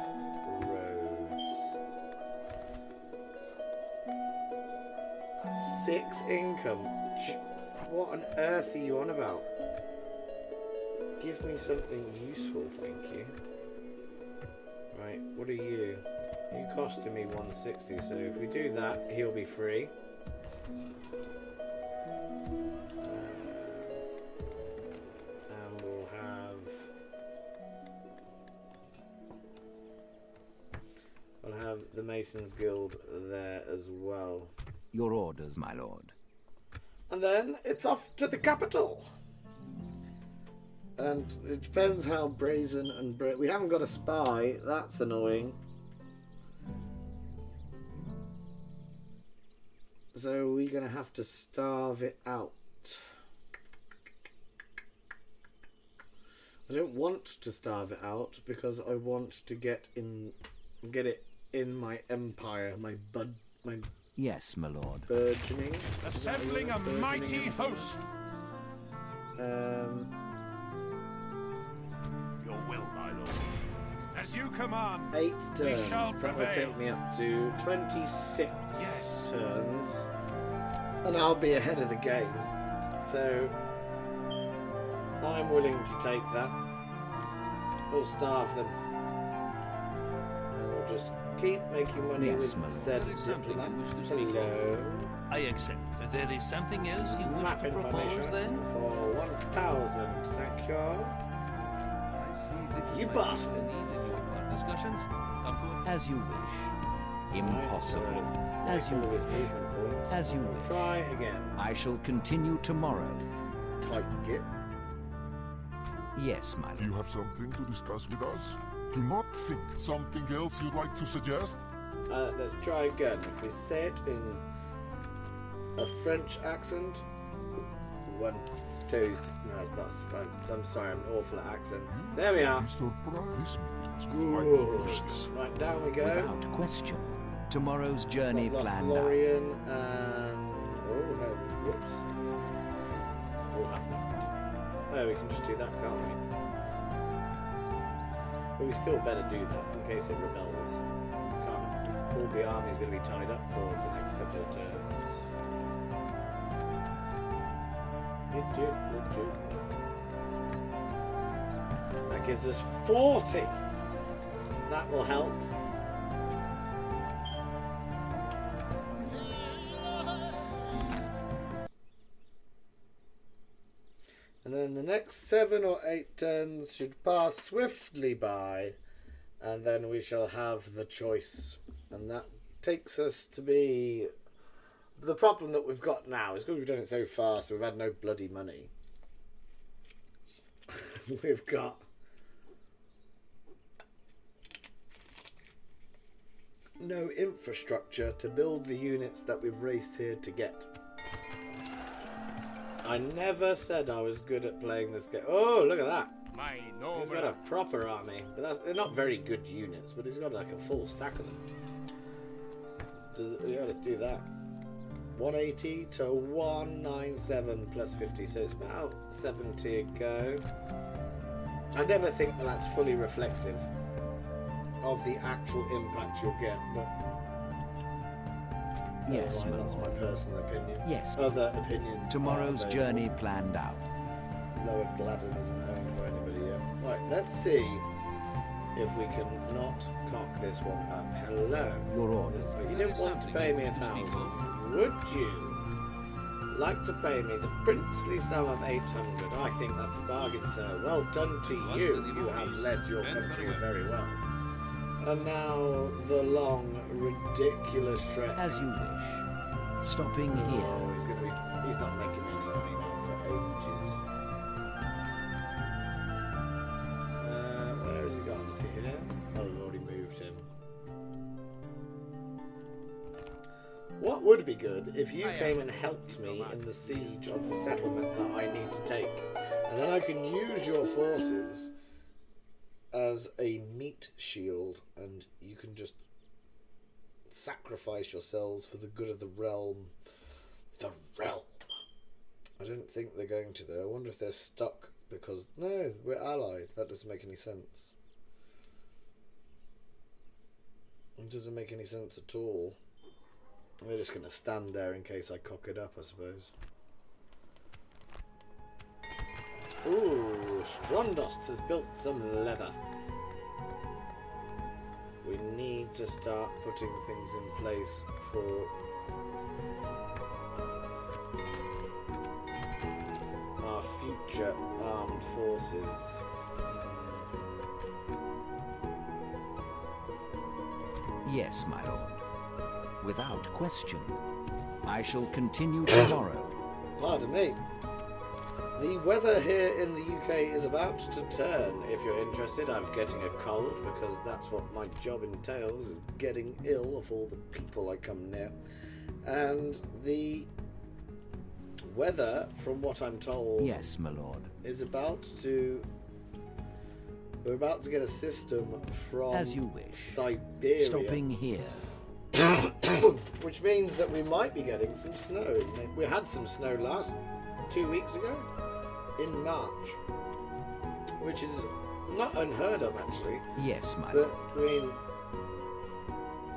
roads. 6 income. What on earth are you on about? Give me something useful, thank you. Right, what are you? You costing me 160, so if we do that, he'll be free. And we'll have the Masons Guild there as well. Your orders, my lord. And then it's off to the capital. And it depends how brazen and we haven't got a spy. That's annoying. So we're gonna have to starve it out. I don't want to starve it out because I want to get it in my empire, my Yes, my lord. burgeoning. Assembling a mighty host. Your will, my lord. As you command. 8 We turns. shall That will prevail. take me up to 26 Yes. turns. And I'll be ahead of the game. So I'm willing to take that. We'll starve them. And we'll just keep making money Yes, my with lord. said There is something you wish to diplomats. speak of. Hello. I accept. There is something else you wish Map to propose information then? for 1,000. Thank you. I see that You might have bastards. a need in your part discussions. Come to As you wish. Impossible. As you All his wish. movement points. As you We'll wish. Try again. I shall continue tomorrow. Type it. Yes, my Do you lord. have something to discuss with us? Do not think something else you'd like to suggest? Let's try again. If we say it in a French accent. 1, 2. No, it's not. I'm sorry, I'm awful at accents. There we are. Be surprised. This meeting is quite Good. useless. Right, down we go. Without question. Tomorrow's journey Got planned out. Lothlorien and... Oh, no. Whoops. We'll have that. Oh, we can just do that, can't we? But we still better do that in case it rebels. Can't. All the army's going to be tied up for the next couple of turns. That gives us 40. That will help. And then the next 7 or 8 turns should pass swiftly by, and then we shall have the choice. And that takes us to be... The problem that we've got now is because we've done it so fast, we've had no bloody money. We've got no infrastructure to build the units that we've raced here to get. I never said I was good at playing this game. Oh, look at that. My He's got noble. a proper army. But they're not very good units, but he's got like a full stack of them. Yeah, let's do that. 180 to 197 plus 50, so it's about 70 a go. I never think that that's fully reflective of the actual impact you'll get, but Yes, never my mind, that's my lord. personal opinion. Yes. Other opinions. Tomorrow's are journey planned out. Lower Gladden isn't owned by anybody yet. Right, let's see. if we can not cock this one up. Hello. Your orders. But you didn't want to pay me 1,000, would you? Like to pay me the princely sum of 800. I think that's a bargain, sir. Well done to you. You have led your country very well. And now the long, ridiculous trek. As you wish. Stopping Oh, here. he's not making any money now for ages. Where has he gone? Is he here? Oh, we've already moved him. What would be good if you came and helped me in the siege of the settlement that I need to take, and then I can use your forces as a meat shield, and you can just sacrifice yourselves for the good of the realm. The realm. I don't think they're going to, though. I wonder if they're stuck because no, we're allied. That doesn't make any sense. It doesn't make any sense at all. We're just going to stand there in case I cock it up, I suppose. Ooh, Strondost has built some leather. We need to start putting things in place for our future armed forces. Yes, my lord. Without question. I shall continue tomorrow. Pardon me. The weather here in the UK is about to turn. If you're interested, I'm getting a cold because that's what my job entails, is getting ill of all the people I come near. And the weather, from what I'm told, Yes, my lord. is about to... We're about to get a system from As you wish. Siberia. Stopping here. Which means that we might be getting some snow. We had some snow 2 weeks ago in March, which is not unheard of actually. Yes, my But lord. I mean,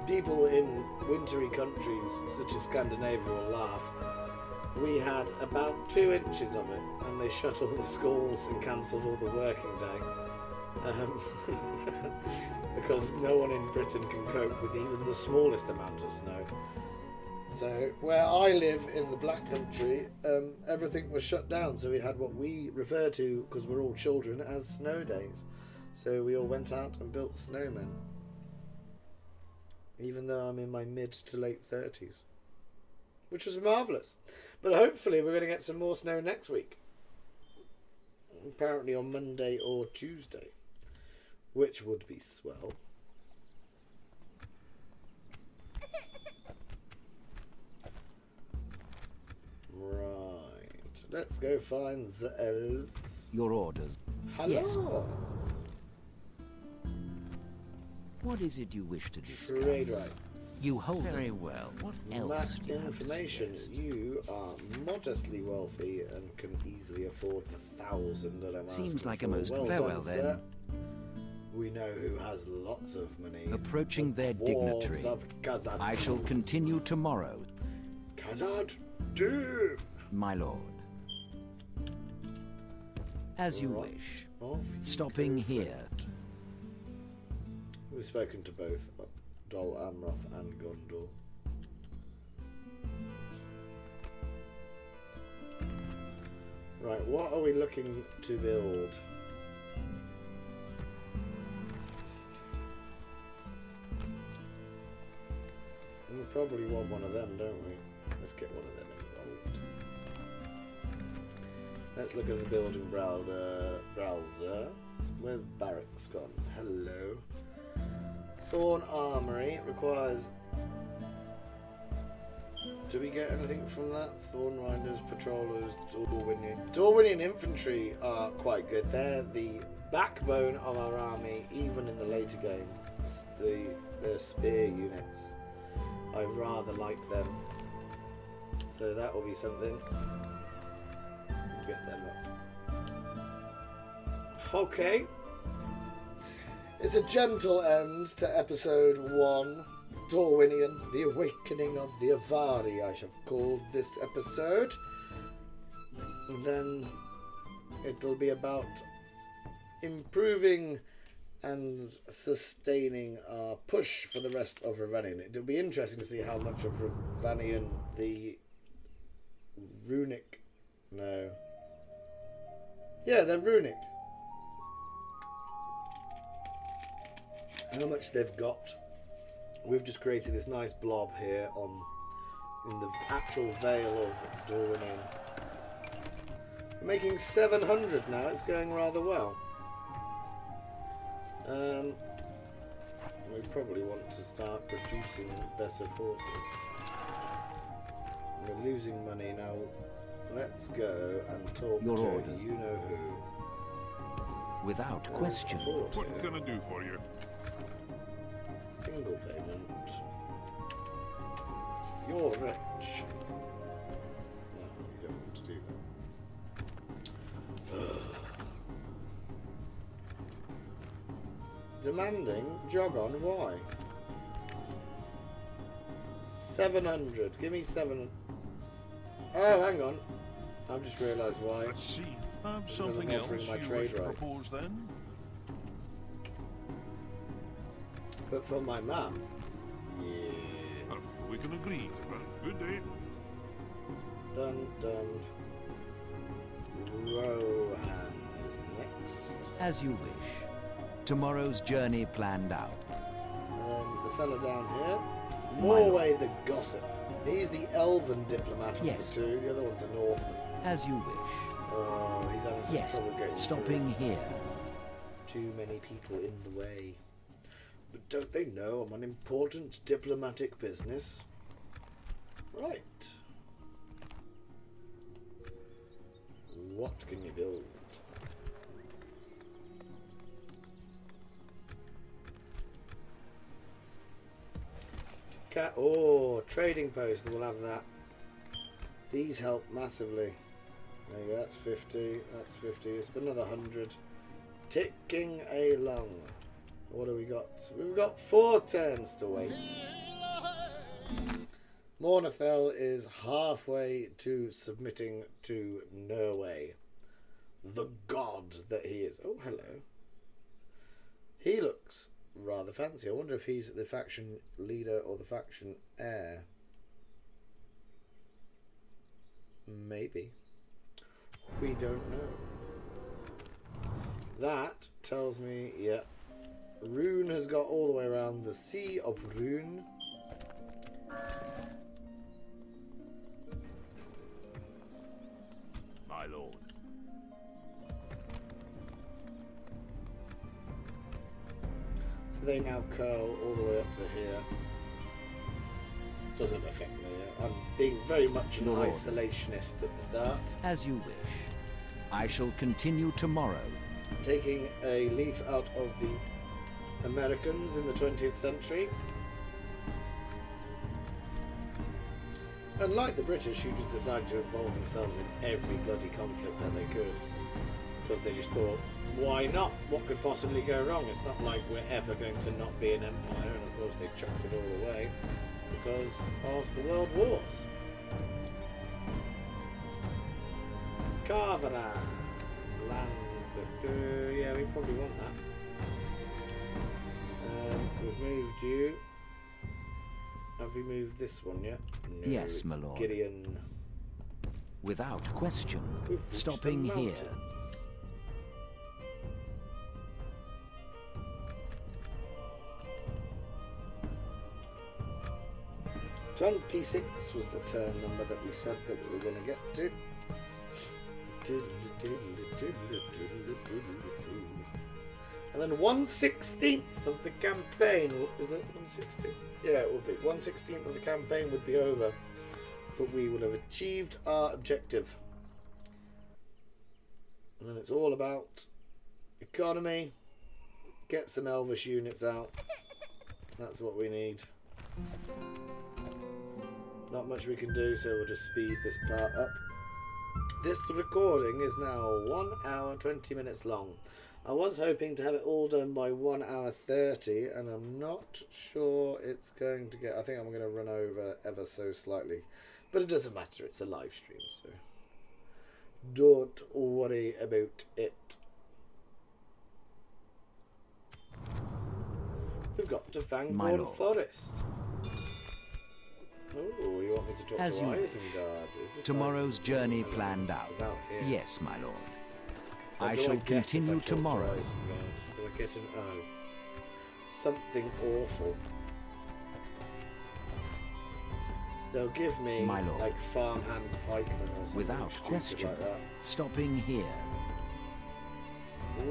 people in wintry countries such as Scandinavia will laugh. We had about 2 inches of it, and they shut all the schools and cancelled all the working day. Because no one in Britain can cope with even the smallest amount of snow. So where I live in the Black Country, everything was shut down. So we had what we refer to, because we're all children, as snow days. So we all went out and built snowmen. Even though I'm in my mid to late 30s. Which was marvellous. But hopefully we're going to get some more snow next week. Apparently on Monday or Tuesday. Which would be swell. Right. Let's go find the elves. Your orders. Hello. Yes. What is it you wish to discuss? Trade rights. You hold very well. What else That do you have to information. suggest? You are modestly wealthy and can easily afford the 1,000 that I'm asking Seems like a for. most well very done, well then. sir. We know who has lots of money. Approaching The their dwarves dignitary. of Khazad. I shall continue tomorrow, Khazad Doom. my lord. As you Right. wish. Off you Stopping go, here. friend. We've spoken to both Dol Amroth and Gondor. Right, what are we looking to build? We probably want one of them, don't we? Let's get one of them involved. Let's look at the building browser. Where's barracks gone? Hello. Thorn Armory requires... Do we get anything from that? Thorn Riders, Patrollers, Dorwinion. Dorwinion infantry are quite good. They're the backbone of our army, even in the later games. The spear units. I rather like them. So that will be something. Get them up. Okay. It's a gentle end to episode 1. Dorwinion, the awakening of the Avari, I shall call this episode. And then it'll be about improving and sustaining our push for the rest of Ravanion. It'll be interesting to see how much of Ravanion the runic... No. Yeah, they're runic. How much they've got. We've just created this nice blob here in the actual Vale of Dorwinion. We're making 700 now. It's going rather well. We probably want to start producing better forces. We're losing money now. Let's go and talk Your to orders. you know who. Without question. What can I do for you? Single payment. You're rich. No, you don't want to do that. Demanding jog on, why? 700. Give me 7. Oh, hang on. I've just realised why. Let's see. Have Because something I'm else offering my you trade wish to rights. propose then? But for my map. Yes. We can agree. Well, good day. Dun dun. Rohan is next. As you wish. Tomorrow's journey planned out. The fella down here. My lord. Morway the Gossip. He's the elven diplomat of Yes. the two. The other one's a Northman. As you wish. Oh, he's having some Yes, trouble getting stopping through. here. Too many people in the way. But don't they know I'm on important diplomatic business? Right. What can you build? Oh, trading post. We'll have that. These help massively. There you go. That's 50. That's 50. It's been another 100. Ticking along. What do we got? We've got 4 turns to wait. Mornafell is halfway to submitting to Norway. The god that he is. Oh, hello. He looks rather fancy. I wonder if he's the faction leader or the faction heir. Maybe. We don't know. That tells me, yeah, Rune has got all the way around the Sea of Rune. My lord. So they now curl all the way up to here. Doesn't affect me. I'm being very much an Your order. isolationist at the start. As you wish. I shall continue tomorrow. Taking a leaf out of the Americans in the 20th century. Unlike the British, who just decided to involve themselves in every bloody conflict that they could. Because they just thought, why not? What could possibly go wrong? It's not like we're ever going to not be an empire. And of course they chucked it all away because of the world wars. Carvera. Land. Yeah, we probably want that. We've moved you. Have we moved this one yet? No, Yes, it's my lord. Gideon. Without question. We've reached Stopping the here. mountains. "26" was the turn number that we said that we were going to get to. And then 1/16 of the campaign, is it 1/16? Yeah, it would be. 1/16 of the campaign would be over, but we would have achieved our objective. And then it's all about economy, get some Elvish units out. That's what we need. Not much we can do, so we'll just speed this part up. This recording is now 1 hour 20 minutes long. I was hoping to have it all done by 1 hour 30, and I'm not sure it's going to get... I think I'm going to run over ever so slightly. But it doesn't matter, it's a live stream, so don't worry about it. We've got to My Fangborn lord. Forest. Oh, you want me to talk As to you Isengard? wish. Is this Tomorrow's Isengard? journey No, planned it's out. about here. Yes, my lord. What I do shall get if I continue talk to tomorrow. Isengard? Do I get an O? Something awful. They'll give me My lord. like farmhand pikemen or something Without stupid question. like that. Stopping here.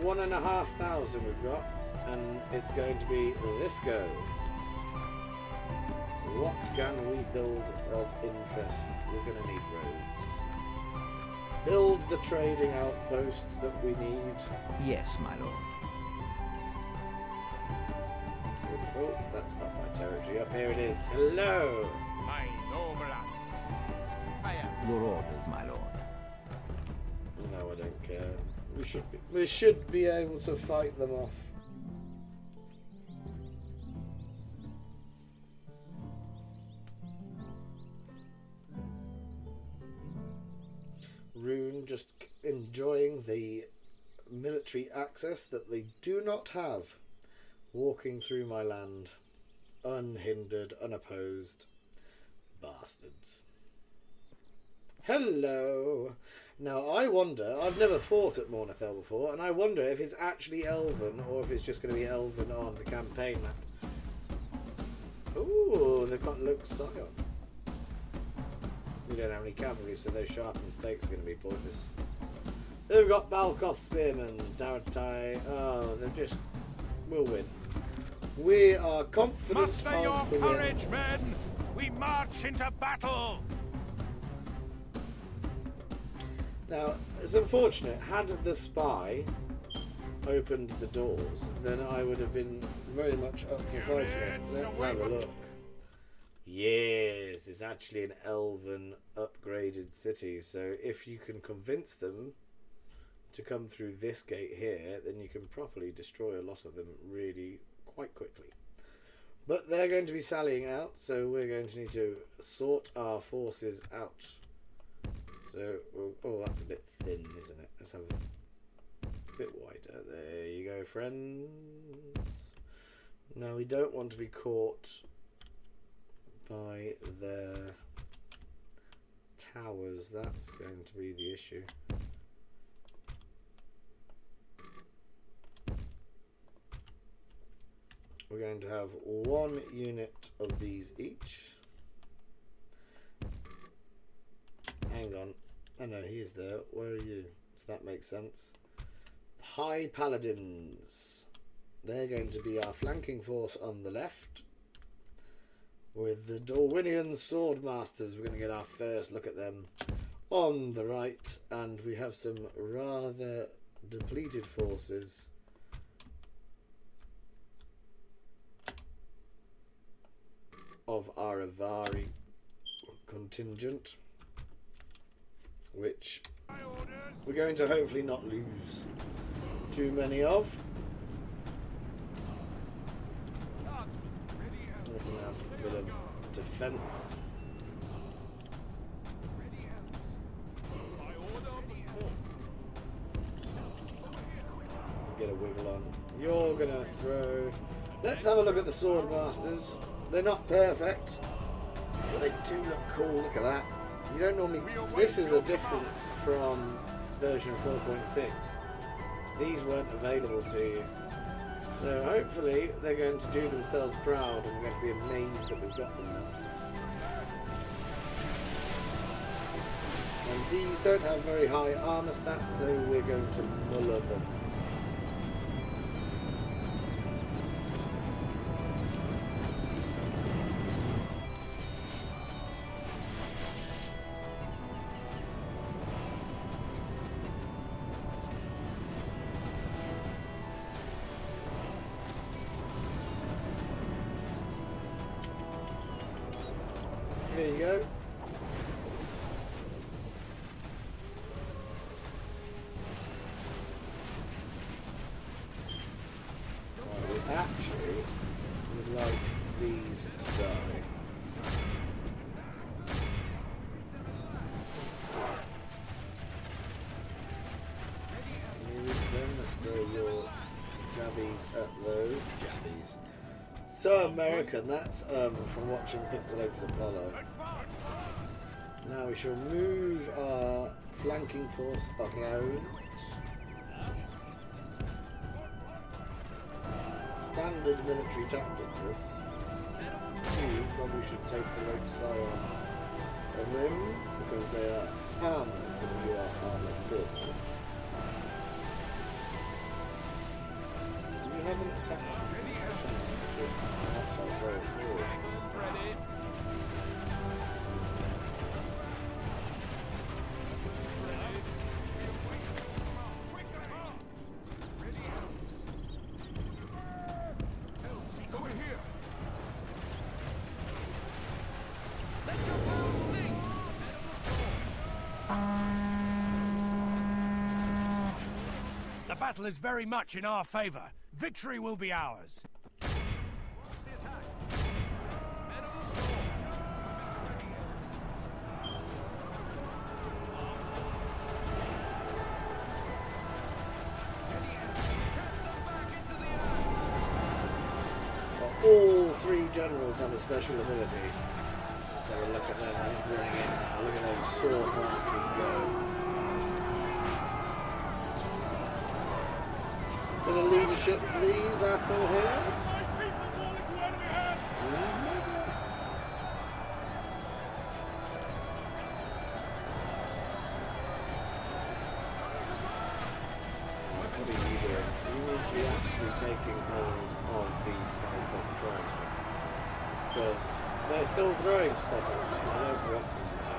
1,500 we've got, and it's going to be this go. What can we build of interest? We're going to need roads. Build the trading outposts that we need. Yes, my lord. Oh, that's not my territory. Up here it is. Hello. My noble. Your orders, my lord. No, I don't care. We should be able to fight them off. Rune just enjoying the military access that they do not have. Walking through my land. Unhindered, unopposed. Bastards. Hello. Now I wonder, I've never fought at Mornethel before, and I wonder if it's actually Elven or if it's just going to be Elven on the campaign map. Ooh, they've got Luke's Scion. We don't have any cavalry, so those sharpened stakes are going to be pointless. They've got Balkoth Spearmen, Daratai. Oh, they're just... We'll win. We are confident Muster your of the win. courage, men! We march into battle! Now, it's unfortunate. Had the spy opened the doors, then I would have been very much up for fighting it. Let's have a look. Yes, it's actually an elven upgraded city. So if you can convince them to come through this gate here, then you can properly destroy a lot of them really quite quickly. But they're going to be sallying out, so we're going to need to sort our forces out. So, oh, that's a bit thin, isn't it? Let's have a bit wider. There you go, friends. Now, we don't want to be caught by their towers. That's going to be the issue. We're going to have 1 unit of these each. Hang on. Oh no, he is there. Where are you? So that makes sense. High Paladins. They're going to be our flanking force on the left. With the Dorwinion Swordmasters, we're going to get our first look at them on the right. And we have some rather depleted forces of our Avari contingent, which we're going to hopefully not lose too many of. We can have a bit of defence. Get a wiggle on. You're gonna throw. Let's have a look at the Swordmasters. They're not perfect, but they do look cool. Look at that. You don't normally... This is a difference from version 4.6. These weren't available to you. So hopefully they're going to do themselves proud and we're going to be amazed that we've got them now. And these don't have very high armour stats, so we're going to muller them. There you go. Right, we actually would like these to die. Can you reach them? Let's throw your jabbies at those. Jabbies. American. That's from watching Pixelated Apollo. Now we shall move our flanking force around. Standard military tactics, this. You probably should take the Lake Sion a rim, because they are armoured and you are armoured piercing. We haven't attacked positions, just march ourselves forward. The battle is very much in our favor. Victory will be ours. All three generals have a special ability. Let's have a look at them. I'm just running in now. Look at those sword masters go. Bit of leadership, please, Athel here. What are you doing? You need to be actually taking hold of these Python tribesmen. Because they're still throwing stuff at me. I don't want them to.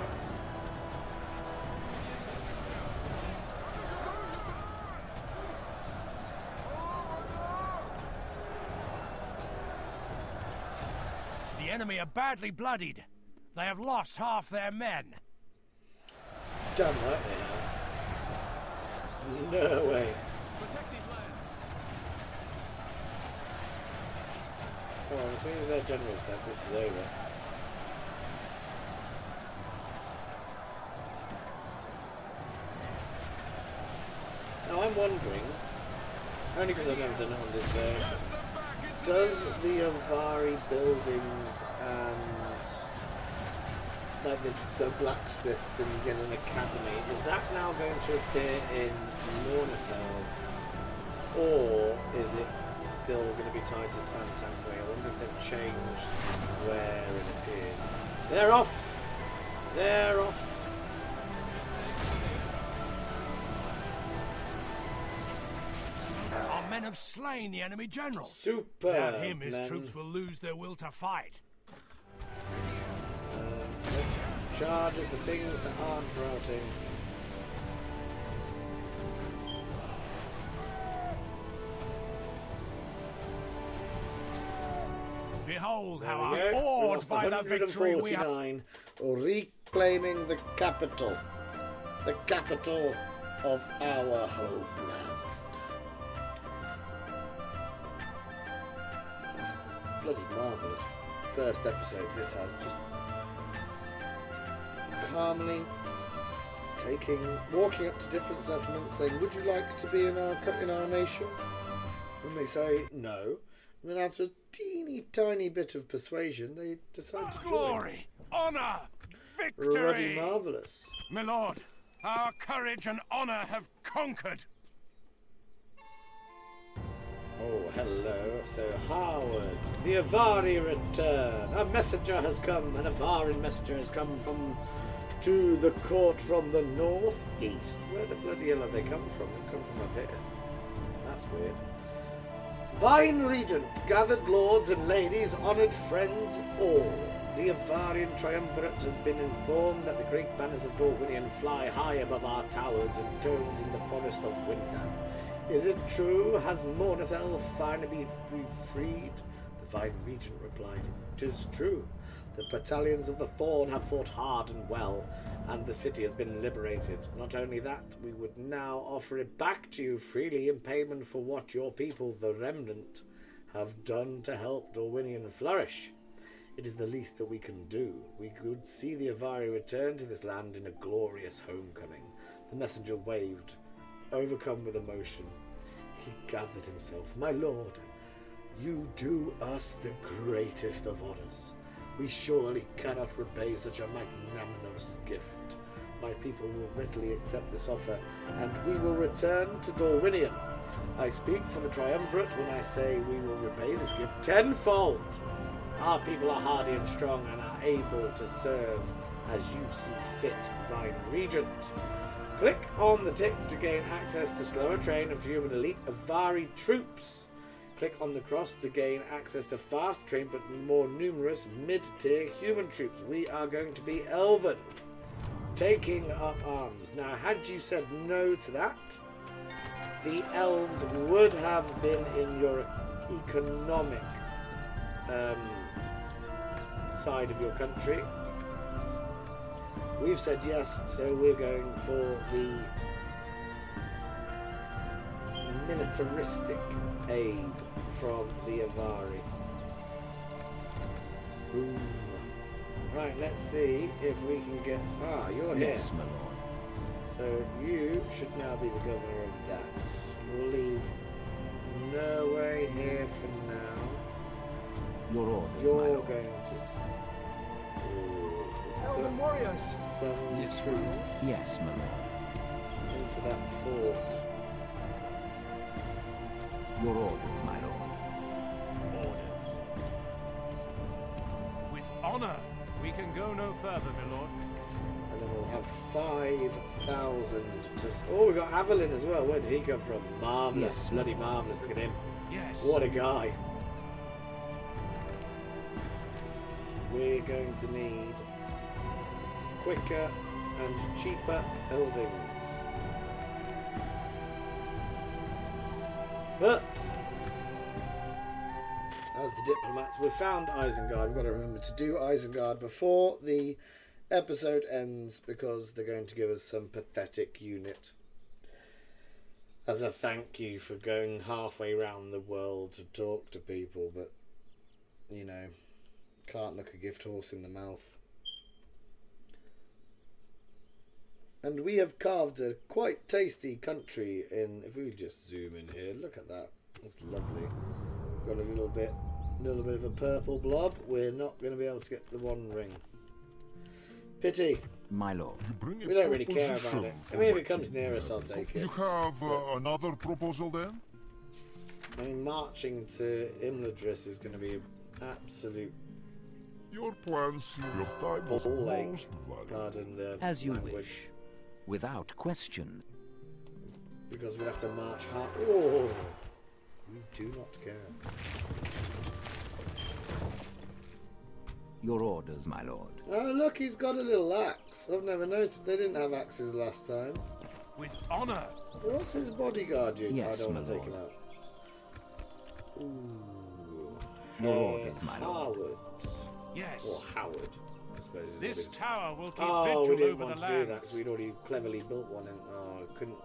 The enemy are badly bloodied. They have lost half their men. Damn right they have. No way. Protect these lands. Come on, as soon as their general's dead, this is over. Now I'm wondering, only because I've never done it on this version, does the Avari buildings and like the blacksmith that you get in an academy, is that now going to appear in Mornifell, or is it still going to be tied to Santanque? I wonder if they've changed where it appears. They're off! They're off! Our men have slain the enemy general. Super! Without him, his troops will lose their will to fight. Let's charge at the things that aren't routing. Behold There how we go. We awed lost by the victory we have. 149, reclaiming the capital. The capital of our homeland. It's bloody marvellous. First episode this has, just calmly walking up to different settlements saying, would you like to be in our nation? And they say no. And then after a teeny tiny bit of persuasion, they decide to join. Glory, honor, victory. Ruddy marvellous. My lord, our courage and honor have conquered. Oh, hello. So, Howard, the Avari return. A messenger has come, an Avarin messenger has come to the court from the northeast. Where the bloody hell have they come from? They've come from up here. That's weird. Vine Regent, gathered lords and ladies, honoured friends all. The Avarian triumvirate has been informed that the great banners of Dorwinion fly high above our towers and domes in the forest of Windan. Is it true? Has Mornifell finally been freed? The Vine Regent replied, "'Tis true. The battalions of the Thorn have fought hard and well, and the city has been liberated. Not only that, we would now offer it back to you freely in payment for what your people, the Remnant, have done to help Dorwinion flourish. It is the least that we can do. We could see the Avari return to this land in a glorious homecoming." The messenger waved, overcome with emotion. He gathered himself. "My lord, You do us the greatest of honours. We surely cannot repay such a magnanimous gift. My people will readily accept this offer, and we will return to Dorwinion. I speak for the triumvirate when I say we will repay this gift tenfold. Our people are hardy and strong and are able to serve as you see fit, Vine Regent. Click on the tick to gain access to slower train and fewer elite Avari troops. Click on the cross to gain access to fast train but more numerous mid-tier human troops. We are going to be Elven. Taking up arms. Now, had you said no to that, the elves would have been in your economic side of your country. We've said yes, so we're going for the militaristic aid from the Avari. Ooh. Right, let's see if we can get... Ah, you're here. Yes, my lord. So you should now be the governor of that. We'll leave Norway here for now. Your orders, my You're lord. going to... Elven warriors! Some troops Yes, my lord. into that fort. Your orders, my lord. Orders. With honor, we can go no further, my lord. And then we'll have 5,000 to... Oh, we've got Avalin as well. Where did he come from? Marvellous. Yes, Bloody Lord. marvellous. Look at him. Yes. What a guy. We're going to need quicker and cheaper buildings. But as the diplomats, we've found Isengard. We've got to remember to do Isengard before the episode ends because they're going to give us some pathetic unit as a thank you for going halfway around the world to talk to people, but you know, can't look a gift horse in the mouth. And we have carved a quite tasty country in... If we just zoom in here, look at that. That's lovely. Got a little bit of a purple blob. We're not going to be able to get the one ring. Pity. My lord. You bring a We don't really care about proposition it. I for mean, if my it comes people. near us, I'll take it. You have another proposal then? I mean, marching to Imladris is going to be an absolute Your plans seem your time is ball ache. most valuable. Pardon the As you language. wish. Without question. Because we have to march hard. Oh, we do not care. Your orders, my lord. Oh, look, he's got a little axe. I've never noticed. They didn't have axes last time. With honor. What's his bodyguard, you? Yes, I don't my want to take him lord. out. Ooh. Your orders, my lord. Howard. Yes. Or Howard, I suppose. Is This what it is. tower will keep Oh, we vigil didn't over want the to do land. that because we'd already cleverly built one. I couldn't.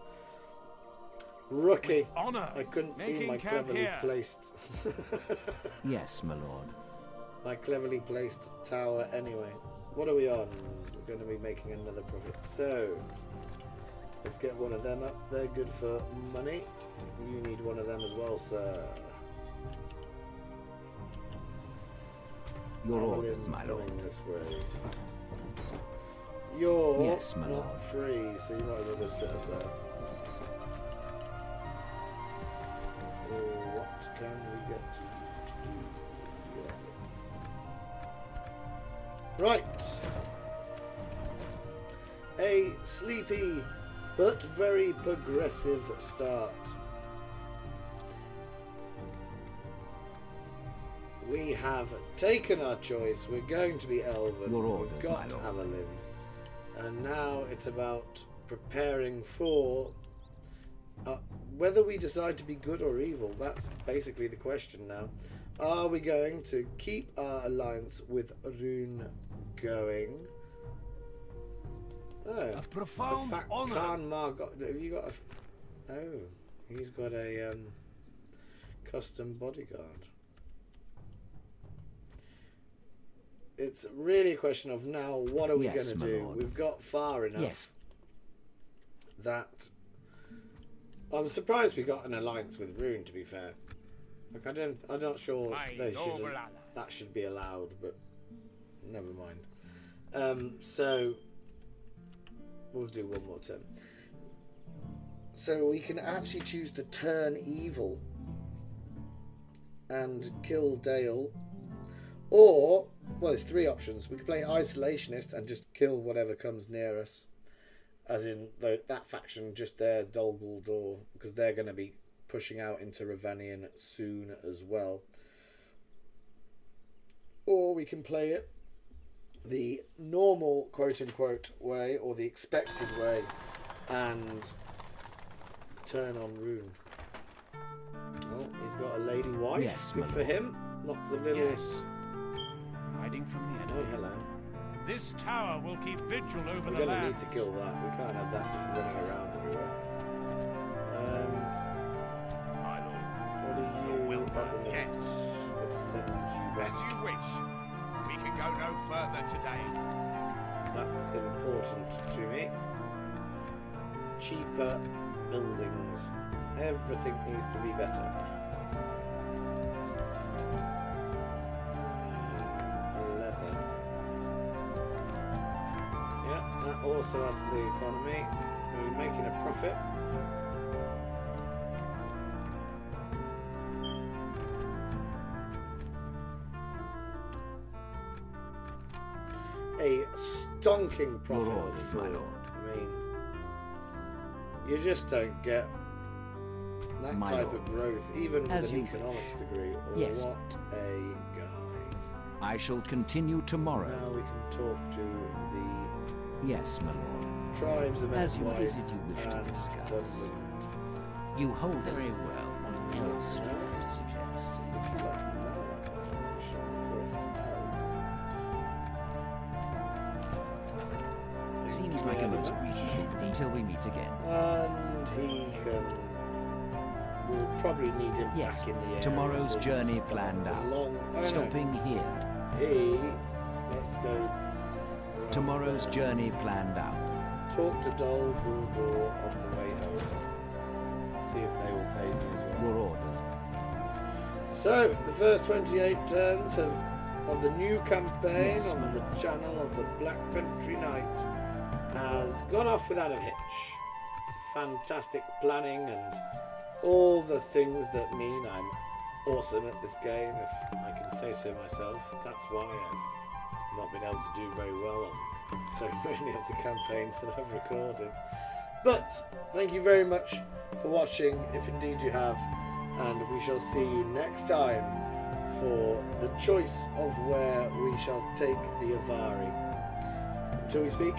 Rookie. With honor. I couldn't see Making my camp cleverly here. placed. Yes, my lord. My cleverly placed tower anyway. What are we on? We're going to be making another profit. So, let's get one of them up. They're good for money. You need one of them as well, sir. Your Avalin's orders, my lord. coming this way. You're Yes, my not lord. free, so you might as well go sit up there. What can we get you to do? Yeah. Right. A sleepy but very progressive start. We have taken our choice. We're going to be Elven. Your orders, We've got my lord. Avalin. And now it's about preparing for whether we decide to be good or evil. That's basically the question now. Are we going to keep our alliance with Rune going? Oh, A profound the fat honor. Khan Margot. Have you got a... Oh, he's got a custom bodyguard. It's really a question of now, what are we Yes, going to my do? lord. We've got far enough Yes. that... I'm surprised we got an alliance with Rune, to be fair. Like I'm not sure My they noble shouldn't, ally. that should be allowed, but never mind. So we'll do one more turn. So we can actually choose to turn evil and kill Dale, or well, there's three options. We can play isolationist and just kill whatever comes near us, as in that faction just there, Dol Guldur, because they're going to be pushing out into Ravanion soon as well. Or we can play it the normal quote-unquote way, or the expected way, and turn on Rune. Oh, he's got a lady wife. Yes, good my for lord. him. Lots of little... Yes. Hiding from the Oh, enemy. hello. This tower will keep vigil over We the don't need lands. to kill that. We can't have that just running around everywhere. My lord. What are you Will at the minute? yes. Let's send you back. As you wish. We can go no further today. That's important to me. Cheaper buildings. Everything needs to be better. Leather. Yeah, that also adds to the economy. We're making a profit. A stonking profit. Your of orders, my food. lord. I mean, you just don't get that My type lord. of growth, even with As an you economics degree. Yes. What a guy. I shall continue tomorrow. Now we can talk to the Yes, my lord. tribes of As you Edwife is it you wish to and discuss? Dunland. You hold us. Very well. What else do you have to suggest? Black Mallet operation for 1,000. Seems like a most reasonable thing. Till we meet again. And he can. We'll probably need him Yes, back in the area. tomorrow's so we can journey start planned out. along- oh, no. Stopping here. Let's go. right Tomorrow's there. journey planned out. Talk to Dol Guldur on the way home. See if they will pay me as well. Your orders. So, the first 28 turns of the new campaign Yes, on my the lord. channel of the Black Country Knight has gone off without a hitch. Fantastic planning and all the things that mean I'm awesome at this game, if I can say so myself. That's why I've not been able to do very well on so many of the campaigns that I've recorded. But thank you very much for watching, if indeed you have, and we shall see you next time for the choice of where we shall take the Avari. Until we speak